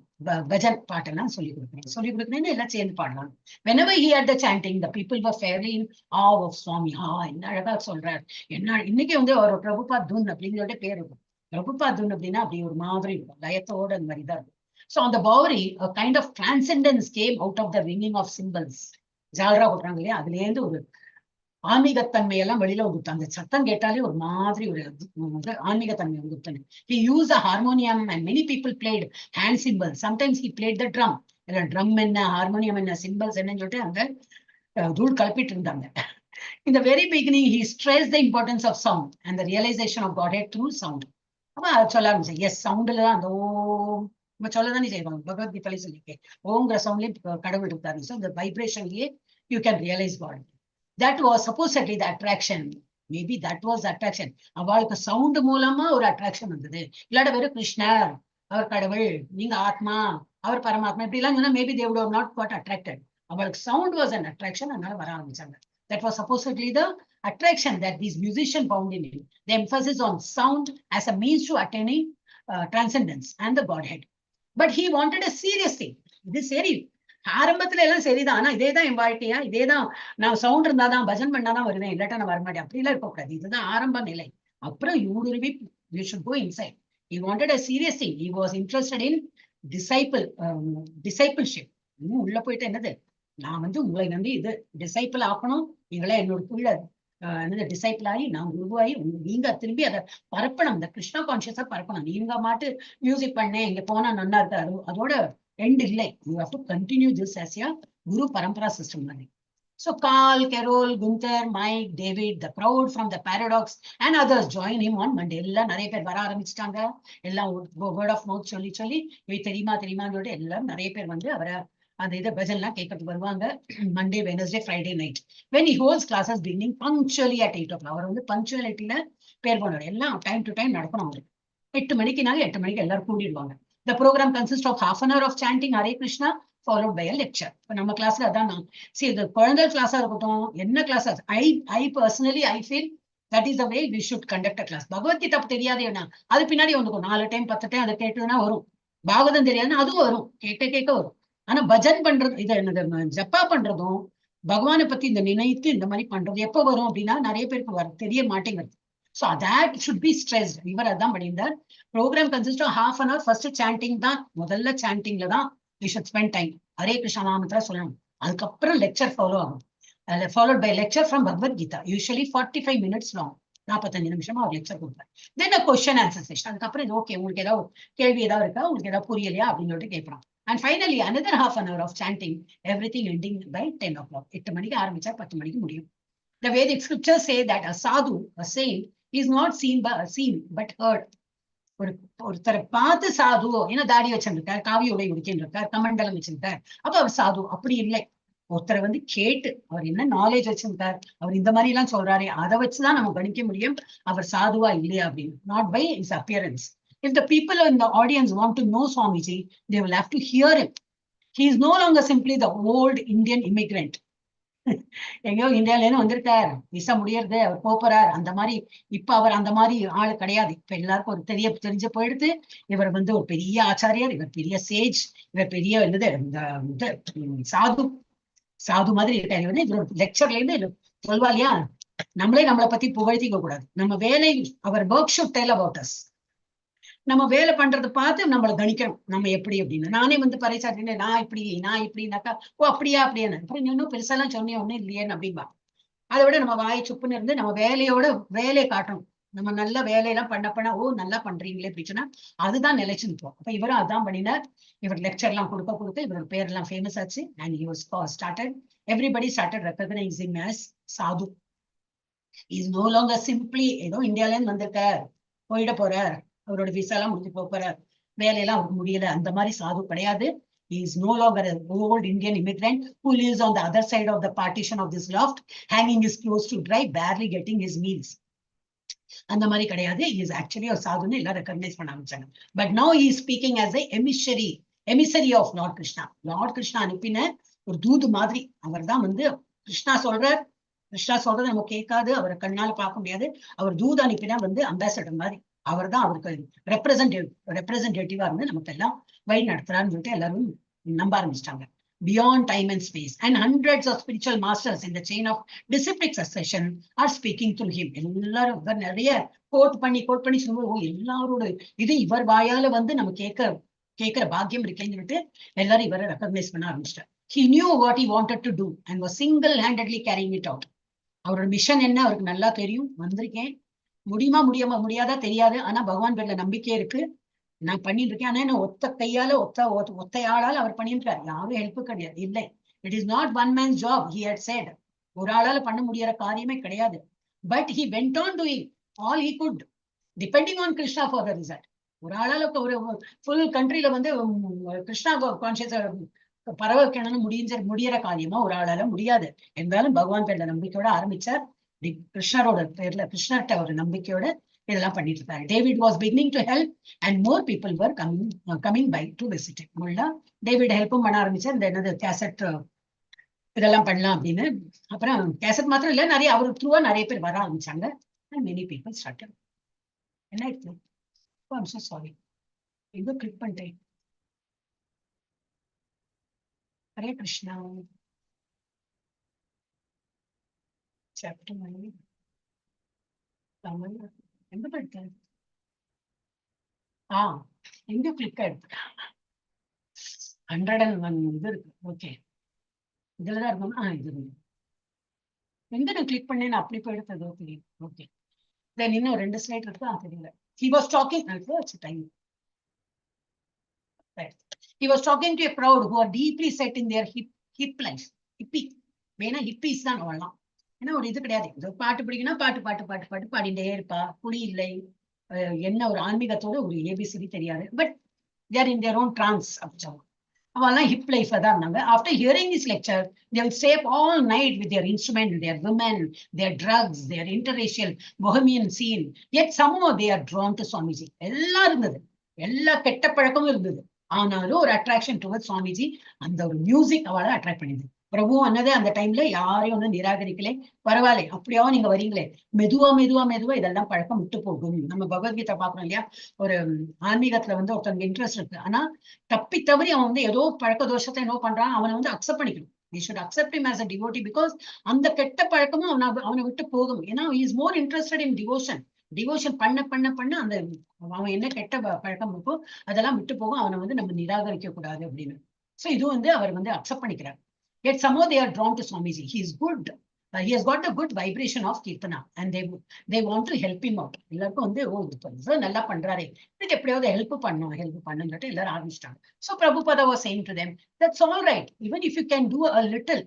பஜன் பாட்டெல்லாம் சொல்லி கொடுக்குறேன்னு எல்லாம் சேர்ந்து பாடலாம். Whenever he had the chanting, the people were fairly in awe of Swami. என்ன அழகா சொல்றாரு. என்ன இன்னைக்கு வந்து ஒரு பிரபுபாத் தூன் அப்படிங்கிற பேர் இருக்கும். பிரபுபாத் தூன் அப்படின்னா அப்படி ஒரு மாதிரி இருக்கும், லயத்தோட அந்த மாதிரி தான் இருக்கும். So on the Bowery, a kind of transcendence came out of the ringing of cymbals. ஜால்ரா போடுறாங்க இல்லையா, அதுல இருந்து ஒரு ஆன்மீகத்தன்மையெல்லாம் வெளியில வந்துட்டு, அந்த சத்தம் கேட்டாலே ஒரு மாதிரி ஒரு ஆன்மீகத்தன்மை வந்துட்டு. He used a harmonium and many people played hand cymbals. Sometimes he played the drum. Drum என்ன, ஹார்மோனியம் என்ன, சிம்பிள்ஸ் என்னன்னு சொல்லிட்டு அந்த ரூல் கலப்பிட்டு இருந்தாங்க. In the very beginning, he stressed the importance of sound and the realization of Godhead through sound. அப்ப சொல்ல ஆரம்பிச்சேன். S, சவுண்ட்ல தான் அந்த ஓம் சொல்லதானே செய்வாங்க. பகவத்கீதையில சொல்லியிருக்கேன், ஓங்கிற சவுண்ட்லயே கடவுள் இருக்காரு. ஸோ இந்த வைப்ரேஷன்லயே you can realise God. That was supposedly the attraction. Maybe that was the attraction. அவளுக்கு சவுண்ட் மூலமா ஒரு அட்ராக்ஷன் வந்தது. இல்லாட்ட வெறும் கிருஷ்ணர், அவர் கடவுள், நீங்க ஆத்மா, அவர் பரமாத்மா இப்படி எல்லாம் சொன்னா maybe they would have not got attracted. அவளுக்கு சவுண்ட் was an attraction, அதனால வர ஆரம்பிச்சாங்க. That was supposedly the attraction that these musicians found in him. The emphasis on sound as a means to attaining transcendence and the Godhead. But he wanted a serious thing. இது சரி, ஆரம்பத்துல எல்லாம் சரிதான், ஆனா இதேதான் என் வாழ்க்கையா, இதேதான் நான் சவுண்ட் இருந்தாதான் பஜன் பண்ணாதான் வருவேன், இல்லாட்டா நான் வரமாட்டேன், அப்படிலாம் இருக்கக்கூடாது. இதுதான் ஆரம்ப நிலை. அப்புறம் you should go inside. He wanted a serious thing. He was interested in discipleship. இன்னும் உள்ள போயிட்டு என்னது, நான் வந்து உங்களை வந்து இது டிசைபிள் ஆக்கணும், நீங்களே என்னோட கீழே என்னது டிசைபிள் ஆகி நான் குருவாகி நீங்க திரும்பி அதை பரப்பணும், இந்த கிருஷ்ணா கான்சியஸா பரப்பணும். நீங்க மாட்டு மியூசிக் பண்ணேன் இங்க போனா நல்லா இருக்காரு, அதோட எண்ட் இல்லை. You have to continue this as a guru parampara system மாதிரி. So Carl, Carol, Gunther, Mike, David, the crowd from the Paradox and others join him on Monday. எல்லாம் நிறைய பேர் வர ஆரம்பிச்சிட்டாங்க. எல்லாம் வேர்ட் ஆஃப் மவுத் சொல்லி சொல்லி தெரியுமா தெரியுமான்னு சொல்லிட்டு எல்லாம் நிறைய பேர் வந்து அவரை அந்த இதை பஜன்லாம் கேட்கறதுக்கு வருவாங்க. Monday, Wednesday, Friday night when he holds classes beginning punctually at 8 o'clock. அவர் வந்து பங்க்சுவலிட்டியில பேர் போனார். எல்லாம் டைம் டு டைம் நடக்கணும். அவரு 8 மணிக்குனாலும் 8 மணிக்கு எல்லாரும் கூட்டிடுவாங்க. The program consists of half an hour of chanting Hare Krishna followed by a lecture. இப்ப நம்ம கிளாஸ்ல அதான் இந்த குழந்தை கிளாஸா இருக்கட்டும், என்ன class, I personally I feel that is the way we should conduct a class. Bhagavad Gita தெரியாது என்ன, அது பின்னாடி வந்துக்கும் 4 டைம் 10 டைம் அதை கேட்டதுன்னா வரும். பாகவதம் தெரியாதுன்னா அதுவும் வரும், கேட்க வரும். ஆனா பஜன் பண்றது, இது என்னது ஜப்பா பண்றதும் பகவானை பத்தி இந்த நினைத்து இந்த மாதிரி பண்றது எப்ப வரும் அப்படின்னா நிறைய பேருக்கு தெரிய மாட்டேங்கிறது. So that should be stressed. இவர் அதான் பண்ணியிருந்தார். Program consist of half an hour. First chanting தான், முதல்ல சாண்டிங்ல தான் we should spend time. Hare Krishna நாமத்துல சொல்லணும். அதுக்கப்புறம் லெக்சர் ஃபாலோ ஆகும். Followed by lecture from Bhagavad Gita, usually 45 minutes long, 45 நிமிஷமா ஒரு லெக்சர் கொடுப்பார். தென் a question answer session. அதுக்கப்புறம் இது ஓகே, உங்களுக்கு ஏதாவது கேள்வி ஏதாவது இருக்கா, உங்களுக்கு ஏதாவது புரியலையா அப்படின்னு சொல்லிட்டு கேட்கலாம். And finally another half an hour of chanting, everything ending by 10 o'clock. 8 மணிக்கு ஆரம்பிச்சா 10 மணிக்கு முடியும். The Vedic scriptures say that a sadhu, a saint, is not seen but heard. ஒருத்தரை பார்த்து சாது, ஏன்னா தாடி வச்சிருக்கார், காவி உடை உடுக்கின்றிருக்கார், கமண்டலம் வச்சிருக்கார், அப்ப அவர் சாது. அப்படி இல்லை, ஒருத்தரை வந்து கேட்டு அவர் என்ன நாலேஜ் வச்சிருக்கார், அவர் இந்த மாதிரி எல்லாம் சொல்றாரு, அதை வச்சுதான் நம்ம கணிக்க முடியும் அவர் சாதுவா இல்லையா அப்படின்னு. Not by his appearance. If the people in the audience want to know Swamiji, they will have to hear him. He is no longer simply the old Indian immigrant. எங்கயோ இந்தியால இருந்து வந்திருக்கார், விசா முடியறது, அவர் போறார், அந்த மாதிரி. இப்ப அவர் அந்த மாதிரி ஆளு கிடையாது. இப்ப எல்லாருக்கும் ஒரு தெரிஞ்ச போயிடுது, இவர் வந்து ஒரு பெரிய ஆச்சாரியார், இவர் பெரிய சேஜ், இவர் பெரிய இந்த சாது மாதிரி இருக்காரு. இவர் இவரோட லெக்சர்ல இருந்து சொல்வா இல்லையா, நம்மளை பத்தி புகழ்த்திக்க கூடாது. நம்ம வேலை, அவர் work should tell about us. நம்ம வேலை பண்றதை பார்த்து நம்மளை கணிக்கணும், நம்ம எப்படி அப்படின்னு. நானே வந்து பறைசாற்றினேன், நான் இப்படினாக்கா, ஓ அப்படியா அப்படியான்னு, அப்புறம் இன்னும் பெருசாலாம் சொன்னேன் ஒன்னும் இல்லையேன்னு அப்படின்பா. அதை விட நம்ம வாய் சுப்புன்னு இருந்து நம்ம வேலையை காட்டணும். நம்ம நல்ல வேலையெல்லாம் பண்ண ஓ நல்லா பண்றீங்களே அப்படி சொன்னா அதுதான் நிலைச்சு நிற்போம். அப்ப இவரும் அதான் பண்ணினார். இவர் லெக்சர் எல்லாம் கொடுக்க இவரோட பேர் எல்லாம் ஃபேமஸ் ஆச்சு. And he was started, everybody started recognizing as sadhu. He is no longer simply ஏதோ இந்தியால இருந்து வந்திருக்கார், போயிட போறார், அவரோட விசா எல்லாம் முடிஞ்சு போறார், வேலையெல்லாம் அவருக்கு முடியல, அந்த மாதிரி சாது கிடையாது. He is no longer an old Indian immigrant who lives on the other side of the partition of this loft, hanging his clothes to dry, barely getting his meals. அந்த மாதிரி கிடையாது. He is actually a sadhu, எல்லாம் recognise பண்ண ஆரம்பிச்சாங்க. But now he is speaking as a emissary of Lord Krishna. Lord Krishna அனுப்பின ஒரு தூது மாதிரி. அவர் தான் வந்து கிருஷ்ணா சொல்றது நம்ம கேட்காது, அவரை கண்ணால பார்க்க முடியாது. அவர் தூது அனுப்பினா வந்து அம்பாசடர் மாதிரி. அவர் தான் அவருக்கு ரெப்ரசன்டேட்டிவா இருந்து நமக்கு எல்லாம் வழி நடத்துறாருன்னு சொல்லிட்டு எல்லாரும் நம்ப ஆரம்பிச்சிட்டாங்க. Beyond time and space, and hundreds of spiritual masters in the chain of disciplic succession are speaking through him. எல்லாரும் நிறைய கோட் பண்ணி சொல்லுவோம், எல்லாரோட இது இவர் வாயால வந்து நம்ம கேட்கிற பாக்கியம் இருக்கேன்னு சொல்லிட்டு எல்லாரும் இவரை ரெகக்னைஸ் பண்ண ஆரம்பிச்சிட்டார். He knew what he wanted to do and was single-handedly carrying it out. அவரோட மிஷன் என்ன அவருக்கு நல்லா தெரியும். வந்திருக்கேன், முடியாதா தெரியாது, ஆனா பகவான் பேர்ல நம்பிக்கை இருக்கு, நான் பண்ணிட்டு இருக்கேன். ஆனா என்ன ஒத்த கையால ஒத்தையாளால அவர் பண்ணிருக்காரு, யாரும் ஹெல்ப் கிடையாது. இல்லை, it is not one mens job, he had set. ஒரு ஆளால பண்ண முடியற காரியமே கிடையாது. But he went on doing all he could, depending on Krishna for the result. ஒரு ஆளால ஒரு ஃபுல் கண்ட்ரில வந்து கிருஷ்ணா கான்சியஸ் பரவ வைக்கணும்னு முடியற காரியமா ஒரு ஆளால முடியாது. இருந்தாலும் பகவான் பேர்ல நம்பிக்கையோட ஆரம்பிச்சார். கிருஷ்ணரோட பேர்ல கிருஷ்ணர்கிட்ட ஒரு நம்பிக்கையோட இதெல்லாம் பண்ணிட்டு இருக்காரு. David was beginning to help and more people were coming by to visit. David ஹெல்ப்பும் பண்ண ஆரம்பிச்சார். இந்த என்னது கேசட் இதெல்லாம் பண்ணலாம் அப்படின்னு. அப்புறம் கேசட் மாத்திரம் இல்ல, நிறைய அவர் த்ரூவா நிறைய பேர் வர ஆரம்பிச்சாங்க. Many people started. என்ன இருக்கு, சாரி, எங்க கிளிக் பண்ணிட்டேன். ஹரே கிருஷ்ணா. சாப்டர் 9 தமிழ் எங்க படிக்க எங்க கிளிக் ஆயிடுச்சு. 101 இது இருக்கு. ஓகே, இதுலதான் இருக்கணும். இது எங்க நான் கிளிக் பண்ணேன் அப்படி போயிடுறது. ஓகே ஓகே, தென் இன்னும் 2 ஸ்லைட் இருக்கு. தெரியல. He was talking time. He was talking to a crowd who are deeply set in their hip life. Hippie வேணா ஹிப்பிஸ் தான் வாழலாம். ஏன்னா ஒரு இது கிடையாது. பாட்டு பிடிக்கணும், பாட்டு பாட்டு பாட்டு பாட்டு பாடிட்டே இருப்பா. குடி இல்லை, என்ன ஒரு ஆன்மீகத்தோட ஒரு ஏபிசிடி தெரியாது. But they're in their own trance. அப்படி அவெல்லாம் ஹிப் லைஃப்ல தான் இருந்தாங்க. After hearing this lecture they will stay up all night with their instrument, their women, their drugs, their interracial bohemian scene. Yet somehow they are drawn to Swamiji. எல்லாம் இருந்தது, எல்லா கெட்ட பழக்கமும் இருந்தது. ஆனாலும் ஒரு அட்ராக்ஷன் டுவர்ட் சுவாமிஜி. அந்த ஒரு மியூசிக் அவளை அட்ராக்ட் பண்ணிது. பிரபு அன்னதே அந்த டைம்ல யாரையும் வந்து நிராகரிக்கலே. பரவாயில்ல, அப்படியாவும் நீங்க வரீங்களே, மெதுவா மெதுவா மெதுவா இதெல்லாம் பழக்கம் விட்டு போகும். நம்ம பகவத்கீதை பாக்குறோம் இல்லையா, ஒரு ஆன்மீகத்துல வந்து ஒருத்தவங்க இன்ட்ரெஸ்ட் இருக்கு, ஆனா தப்பி தவறி அவன் வந்து ஏதோ பழக்க தோஷத்தை என்ன பண்றான், அவனை வந்து அக்செப்ட் பண்ணிக்கணும். We should accept him as a devotee because அந்த கெட்ட பழக்கமும் அவனை விட்டு போகும். ஏன்னா he is more interested in devotion. Devotion பண்ண பண்ண பண்ண அந்த அவன் என்ன கெட்ட பழக்கம் இருக்கோ அதெல்லாம் விட்டு போகும். அவனை வந்து நம்ம நிராகரிக்க கூடாது அப்படின்னு. சோ இது வந்து அவர் வந்து அக்செப்ட் பண்ணிக்கிறார். Yet somehow they are drawn to Swamiji. He is good. He has got a good vibration of Kirtana and they want to help him out. எல்லாருக்கும் வந்து ஓ நல்லா பண்றாரே, இதுக்கு எப்படியாவது ஹெல்ப் பண்ணுன்னு எல்லாரும் ஆரம்பிச்சிட்டாங்க. So Prabhupada was saying to them, that's all right. Even if you can do a little,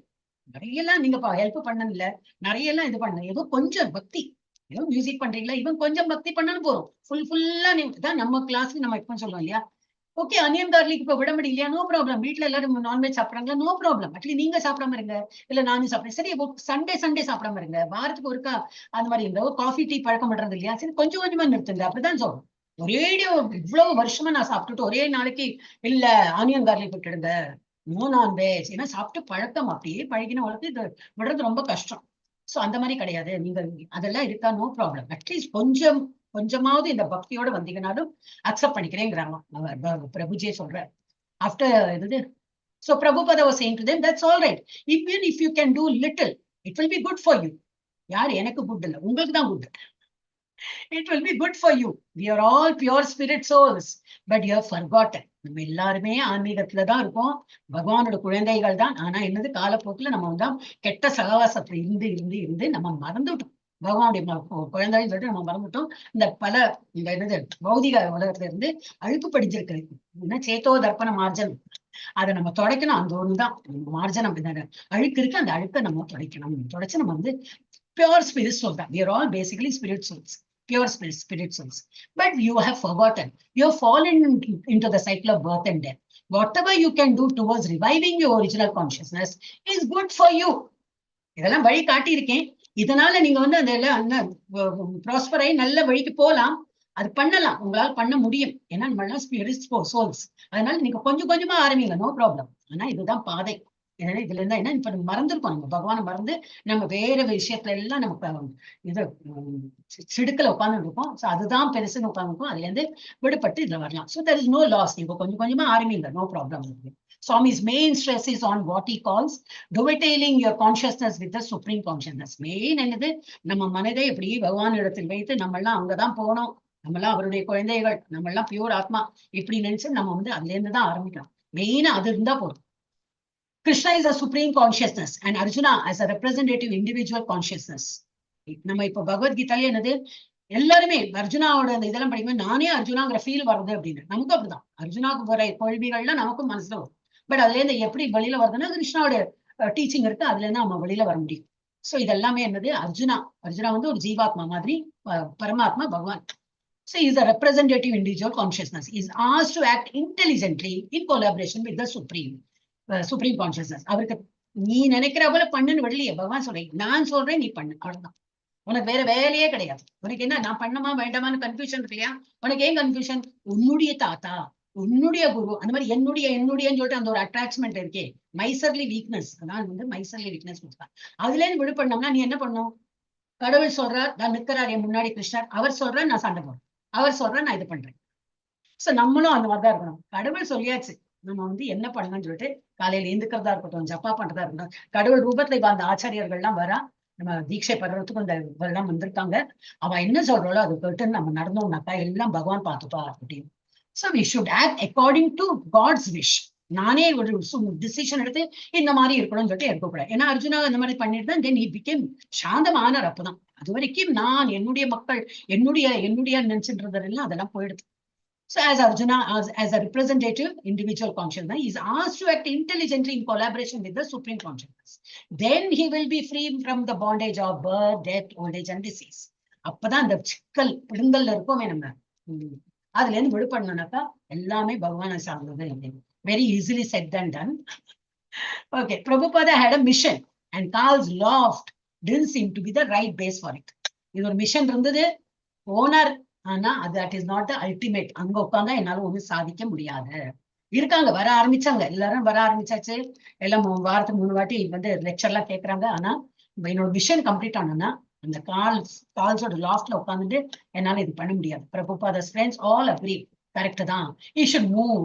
நிறையெல்லாம் நீங்க help பண்ணல, நிறையெல்லாம் இது பண்ண, ஏதோ கொஞ்சம் பக்தி, ஏதோ மியூசிக் பண்றீங்களா, இவன் கொஞ்சம் பக்தி பண்ணாலும் போறோம். ஃபுல்லா தான் நம்ம கிளாஸ்க்கு நம்ம எப்ப சொல்லுவோம் இல்லையா, ஓகே அனியன் கார்லிக் இப்ப விட முடியலையா, நோ ப்ராப்ளம். வீட்டுல எல்லாரும் நான்வெஜ் சாப்பிடுறாங்களா, நோ ப்ராப்ளம். அட்லீஸ்ட் நீங்க சாப்பிடாம இருங்க, இல்ல நானும் சாப்பிடுறேன், சரி சண்டே சாப்பிடாம இருங்க, வாரத்துக்கு ஒருக்கா அந்த மாதிரி இருந்த காஃபி டீ பழக்கம் பண்றது இல்லையா, சரி கொஞ்சம் கொஞ்சமா நிறுத்துங்க. அப்படிதான் சொல்றோம். ஒரேடியோ இவ்வளவு வருஷமா நான் சாப்பிட்டுட்டு ஒரே நாளைக்கு இல்ல ஆனியன் கார்லிக் விட்டுடுங்க, நோ நான்வெஜ், ஏன்னா சாப்பிட்டு பழக்கம் அப்படியே பழகினவங்களுக்கு இது விடுறது ரொம்ப கஷ்டம். சோ அந்த மாதிரி கிடையாது. நீங்க அதெல்லாம் இருக்கா, நோ ப்ராப்ளம். அட்லீஸ்ட் கொஞ்சமாவது இந்த பக்தியோட வந்தீங்கன்னாலும் அக்செப்ட் பண்ணிக்கிறேங்கிறாங்க பிரபுஜே சொல்ற. ஆஃப்டர் இது so Prabhupada was saying to them, that's all right. Even if you can do little, it will be good for you. யார் எனக்கு குட் இல்ல, உங்களுக்கு தான் good. It will be good for you. We are all pure spirit souls, but you have forgotten. நம்ம எல்லாருமே ஆன்மீகத்துல தான் இருக்கோம், பகவானோட குழந்தைகள் தான். ஆனா என்னது, காலப்போக்கில் நம்ம வந்து கெட்ட சகவாசத்துல இருந்து இருந்து இருந்து நம்ம மறந்துட்டோம். பகவானுடைய குழந்தைன்னு சொல்லிட்டு நம்ம மறந்துட்டோம். இந்த இந்த என்னது பௌதிக உலகத்துல இருந்து அழுக்கு படிஞ்சிருக்கு. என்ன சேத்தோ தர்ப்பண மார்ஜனம், அதை நம்ம துடைக்கணும். அந்த ஒண்ணுதான் மார்ஜனம். அழுக்கு இருக்கு, அந்த அழுக்கை நம்ம துடைக்கணும். துடைச்சு நம்ம வந்து பியூர் ஸ்பிரிட் சோல் தான். We are all basically spirit souls, pure spirit souls. But you have forgotten. You have fallen into the cycle of birth and death. Whatever you can do towards reviving your original consciousness is good for you. இதெல்லாம் வழி காட்டியிருக்கேன். இதனால நீங்க வந்து அந்த prosper ஆகி நல்ல வழிக்கு போலாம். அது பண்ணலாம், உங்களால பண்ண முடியும். ஏன்னா நம்ம ஸ்பிரிட் சோல்ஸ். அதனால நீங்க கொஞ்சம் கொஞ்சமா ஆரம்பிங்க, நோ ப்ராப்ளம். ஆனா இதுதான் பாதை. ஏன்னா இதுல இருந்தா என்ன, இப்ப நம்ம மறந்துருக்கோம், நம்ம பகவானை மறந்து நம்ம வேற விஷயத்துல எல்லாம் நமக்கு இது சிடுக்கல உட்கார்ந்து இருக்கோம். சோ அதுதான் பெருசுன்னு உட்காந்துருக்கோம். அதுல இருந்து விடுபட்டு இதுல வரலாம். So there is no loss. நீங்க கொஞ்சம் கொஞ்சமா ஆரம்பிங்க, no problem. Swami's main stress is on what he calls dovetailing your consciousness with the supreme consciousness. Main என்னது, நம்ம மனதை எப்படி பகவான் இடத்தில் வைத்து நம்ம எல்லாம் அங்கதான் போனோம், நம்ம எல்லாம் அவருடைய குழந்தைகள், நம்ம எல்லாம் பியூர் ஆத்மா, இப்படி நினைச்சு நம்ம வந்து அதுல இருந்து தான் ஆரம்பிக்கலாம். மெயினா அது இருந்தா போதும். Krishna is a supreme consciousness and Arjuna as a representative individual consciousness. நம்ம இப்ப பகவத்கீதாலே என்னது, எல்லாருமே அர்ஜுனாவோட அந்த இதெல்லாம் படிக்கும்போது நானே அர்ஜுனாங்கிற ஃபீல் வருது அப்படின்னு. நமக்கு அப்படிதான், அர்ஜுனாவுக்கு வர கேள்விகள்லாம் நமக்கும் மனசுல வரும். பட் அதுல இருந்து எப்படி வெளியில வருதுன்னா, கிருஷ்ணாவோட டீச்சிங் இருக்கு, அதுல இருந்து நம்ம வெளியில வர முடியும். சோ இதெல்லாமே என்னது, அர்ஜுனா வந்து ஒரு ஜீவாத்மா மாதிரி, பரமாத்மா பகவான். So he is a representative individual consciousness. He is asked to act intelligently in collaboration with the supreme consciousness. அவருக்கு நீ நினைக்கிற போல பண்ணுன்னு விடலையே, பகவான் சொல்றேன், நான் சொல்றேன் நீ பண்ணு, அவ்வளவுதான். உனக்கு வேற வேலையே கிடையாது. உனக்கு என்ன, நான் பண்ணமா வேண்டாமான்னு கன்ஃபியூஷன் இருக்கு இல்லையா, உனக்கு ஏன் கன்ஃபியூஷன், உன்னுடைய தாத்தா, உன்னுடைய குரு, அந்த மாதிரி என்னுடையன்னு சொல்லிட்டு அந்த ஒரு அட்டாச்மெண்ட் இருக்கே, மைசர்லி வீக்னஸ். அதான் வந்து மைசர்லி வீக்னஸ் கொடுப்பாங்க. அதுல இருந்து விடுபடணும்னா நீ என்ன பண்ணும், கடவுள் சொல்றார், நான் நிற்கிறார் என் முன்னாடி கிருஷ்ணர், அவர் சொல்றேன் நான் சண்டை போடுறேன், அவர் சொல்றேன் நான் இது பண்றேன். சோ நம்மளும் அந்த மாதிரிதான் இருக்கணும். கடவுள் சொல்லியாச்சு, நம்ம வந்து என்ன பண்ணணும்னு சொல்லிட்டு காலையில எழுந்துக்கிறதா இருக்கட்டும், ஜப்பா பண்றதா இருக்கட்டும், கடவுள் ரூபத்துல இப்ப அந்த ஆச்சாரியர்கள்லாம் வரா, நம்ம தீட்சை பண்றதுக்கும் இந்த எல்லாம் வந்திருக்காங்க. அவ என்ன சொல்றாளோ அது கேட்டு நம்ம நடந்தோம்னாக்கா எல்லாம் பகவான் பார்த்துப்பா அப்படின்னு. So we should act according to God's wish. நானே ஒரு டிசிஷன் எடுத்து இந்த மாதிரி இருக்கணும்னு சொல்லிட்டு இருக்கக்கூடாது. ஏன்னா அர்ஜுனா இந்த மாதிரி பண்ணிட்டு தான் தென் he became சாந்தமானார். அப்பதான் அது வரைக்கும் நான் என்னுடைய மக்கள் என்னுடைய நினைச்சுன்றதெல்லாம் அதெல்லாம் போயிடுது. So as Arjuna, as a representative individual consciousness, he is asked to act intelligently in collaboration with the supreme consciousness. Then he will be free from the bondage of birth, death, old age and disease. அப்பதான் அந்த சிக்கல் பிடுங்கல்ல இருக்கோமே நம்ம, அதுல இருந்து விடுபடணும்னாக்கா எல்லாமே பகவானை சார்ந்தது. Very easily said than done. Okay, Prabhupada had a mission and Karl's loft didn't seem to be the right base for it. இது ஒரு மிஷன் இருந்தது, ஓனர், ஆனா அது that is not the ultimate. அங்க உட்காந்தா என்னால ஒண்ணும் சாதிக்க முடியாது. இருக்காங்க, வர ஆரம்பிச்சாங்க, எல்லாரும் வர ஆரம்பிச்சாச்சு, எல்லாம் வாரத்துக்கு 3 வாட்டி வந்து லெக்சர் எல்லாம் கேட்கறாங்க. ஆனா என்னோட மிஷன் கம்ப்ளீட் ஆனா அந்த கால்ஸோட லாஸ்ட்ல உட்காந்துட்டு என்னால இது பண்ண முடியாது. Prabhupada's friends all agree, correct தான், he should move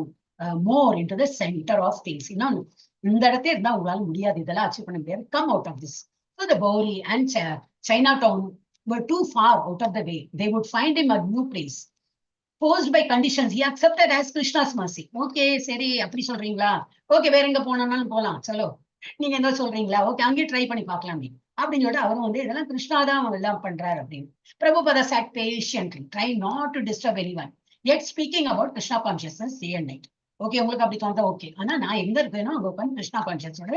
more into the center of things. இன்னும் இந்த இடத்துல இருந்தா உங்களால முடியாது, இதெல்லாம் அச்சீவ் பண்ண முடியாது. Come out of this. So the Bohri and Chinatown were too far out of the way. They would find him a new place. Posed by conditions, he accepted as Krishna's mercy. Okay, சரி அப்படி சொல்றீங்களா, okay வேற எங்க போனாலும் போலாம், சலோ நீங்க என்ன சொல்றீங்களா, ஓகே அங்கேயே ட்ரை பண்ணி பார்க்கலாம் அப்படின்னு சொல்லிட்டு அவரும் வந்து இதெல்லாம் கிருஷ்ணா தான் எல்லாம் பண்றாரு அப்படின்னு. Prabhupada sat patiently, trying not to disturb anyone, yet speaking about Krishna consciousness day and night. Okay உங்களுக்கு அப்படி தோணுதா, ஓகே, ஆனா நான் எங்க இருப்பேனோ அங்க உட்காந்து கிருஷ்ணா கான்சியஸோட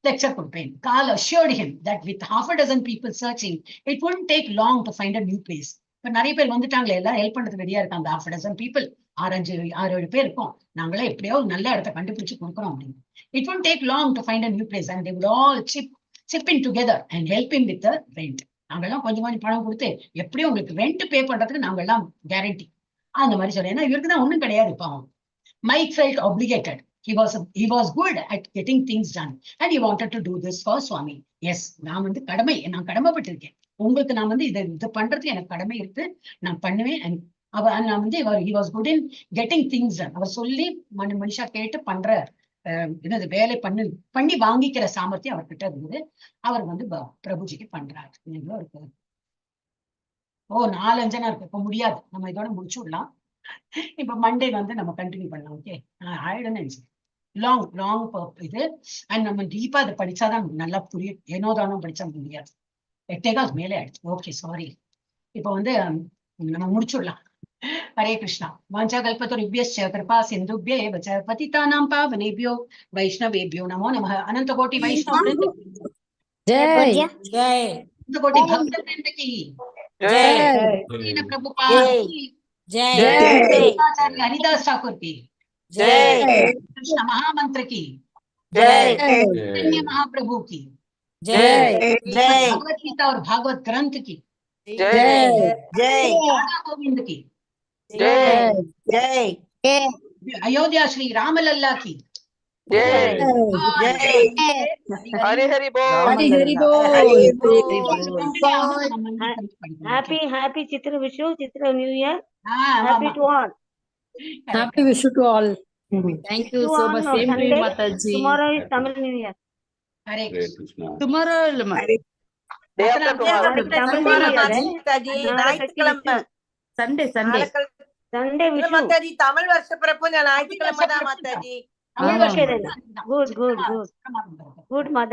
லெக்சர் கொடுப்பேன். Karl assured him that with half a dozen people searching, it wouldn't take long to find a new place. இப்ப நிறைய பேர் வந்துட்டாங்களே, எல்லாம் ஹெல்ப் பண்றதுக்கு ரெடியா இருக்காங்க. half a dozen people, 6-7 பேர் இருக்கோம், நாங்களே எப்படியோ ஒரு நல்ல இடத்த கண்டுபிடிச்சு கொடுக்குறோம் அப்படின்னு. It wouldn't take long to find a new place and they would all chip in together and help him with the rent. நாங்கெல்லாம் கொஞ்சம் பணம் கொடுத்து எப்படியும் உங்களுக்கு ரெண்ட் பே பண்றதுக்கு நாங்கெல்லாம் கேரண்டி, அந்த மாதிரி சொல்ல. ஏன்னா இவருக்கு தான் ஒண்ணும் கிடையாது. பாவம் Mike felt obligated. He was good at getting things done and he wanted to do this for Swami. Yes, நான் வந்து நான் கடமைப்பட்டிருக்கேன், உங்களுக்கு நான் வந்து இது பண்றதுக்கு எனக்கு கடமை இருக்கு, நான் பண்ணுவேன். நான் வந்து he was good in getting things done. அவர் சொல்லி மனுஷா கேட்டு பண்ற என்னது வேலை பண்ணி வாங்கிக்கிற சாமர்த்தியம் அவர்கிட்ட இருந்தது. அவர் வந்து பிரபுஜிக்கு பண்றாரு. இருக்கு ஓ 4-5 இருக்கு, இப்ப முடியாது, நம்ம இதோட முடிச்சு விடலாம். இப்ப மண்டே வந்து நம்ம கண்டினியூ பண்ணலாம். ஓகே, ஆயிடும்னு நினைச்சேன். லாங் இது அண்ட் நம்ம டீப்பா அதை படிச்சாதான் நல்லா புரியும், ஏனோதானம் படிச்சா முடியாது. 8 மேலே ஆயிடுச்சு. Okay sorry. இப்ப வந்து நம்ம முடிச்சுடலாம். ஹரே கிருஷ்ணா. வாஞ்சா கல்பதருभ्यश्च कृपा सिन्धुभ्यः एव च पतितानां पावनेभ्यो वैष्णवेभ्यो नमो नमः. अनंत कोटि वैष्णव वृंद जय जय अनंत कोटि भक्त वृंद की जय प्रभुपाद की जय जय आचार्य हरिदास ठाकुर की जय कृष्ण महामंत्र की जय चैतन्य महाप्रभु की जय जय भगवत गीता और भागवत ग्रंथ की जय जय राधा गोविंद की जय जय अयोध्या श्री रामलल्ला की जय जय हरि हरि बोल हरि हरि बोल Happy Chitra Vishu, Chitra New Year. Happy to all. Happy wish to all. Thank you To so all much. on Same to you, Sunday. Mataji. Tomorrow is Tamil New Year. Hare Krishna. Tomorrow, day after tomorrow Tamil New Year. Mataji ஞாயிற்றுக்கிழமை Sunday, Sunday. Sunday இல்ல Vishu. Mataji Tamil வருஷ பிறப்பு ஞாயிற்றுக்கிழமை தான் Mataji Tamil Okay வருஷம் then. Good, good, good. Good, mother.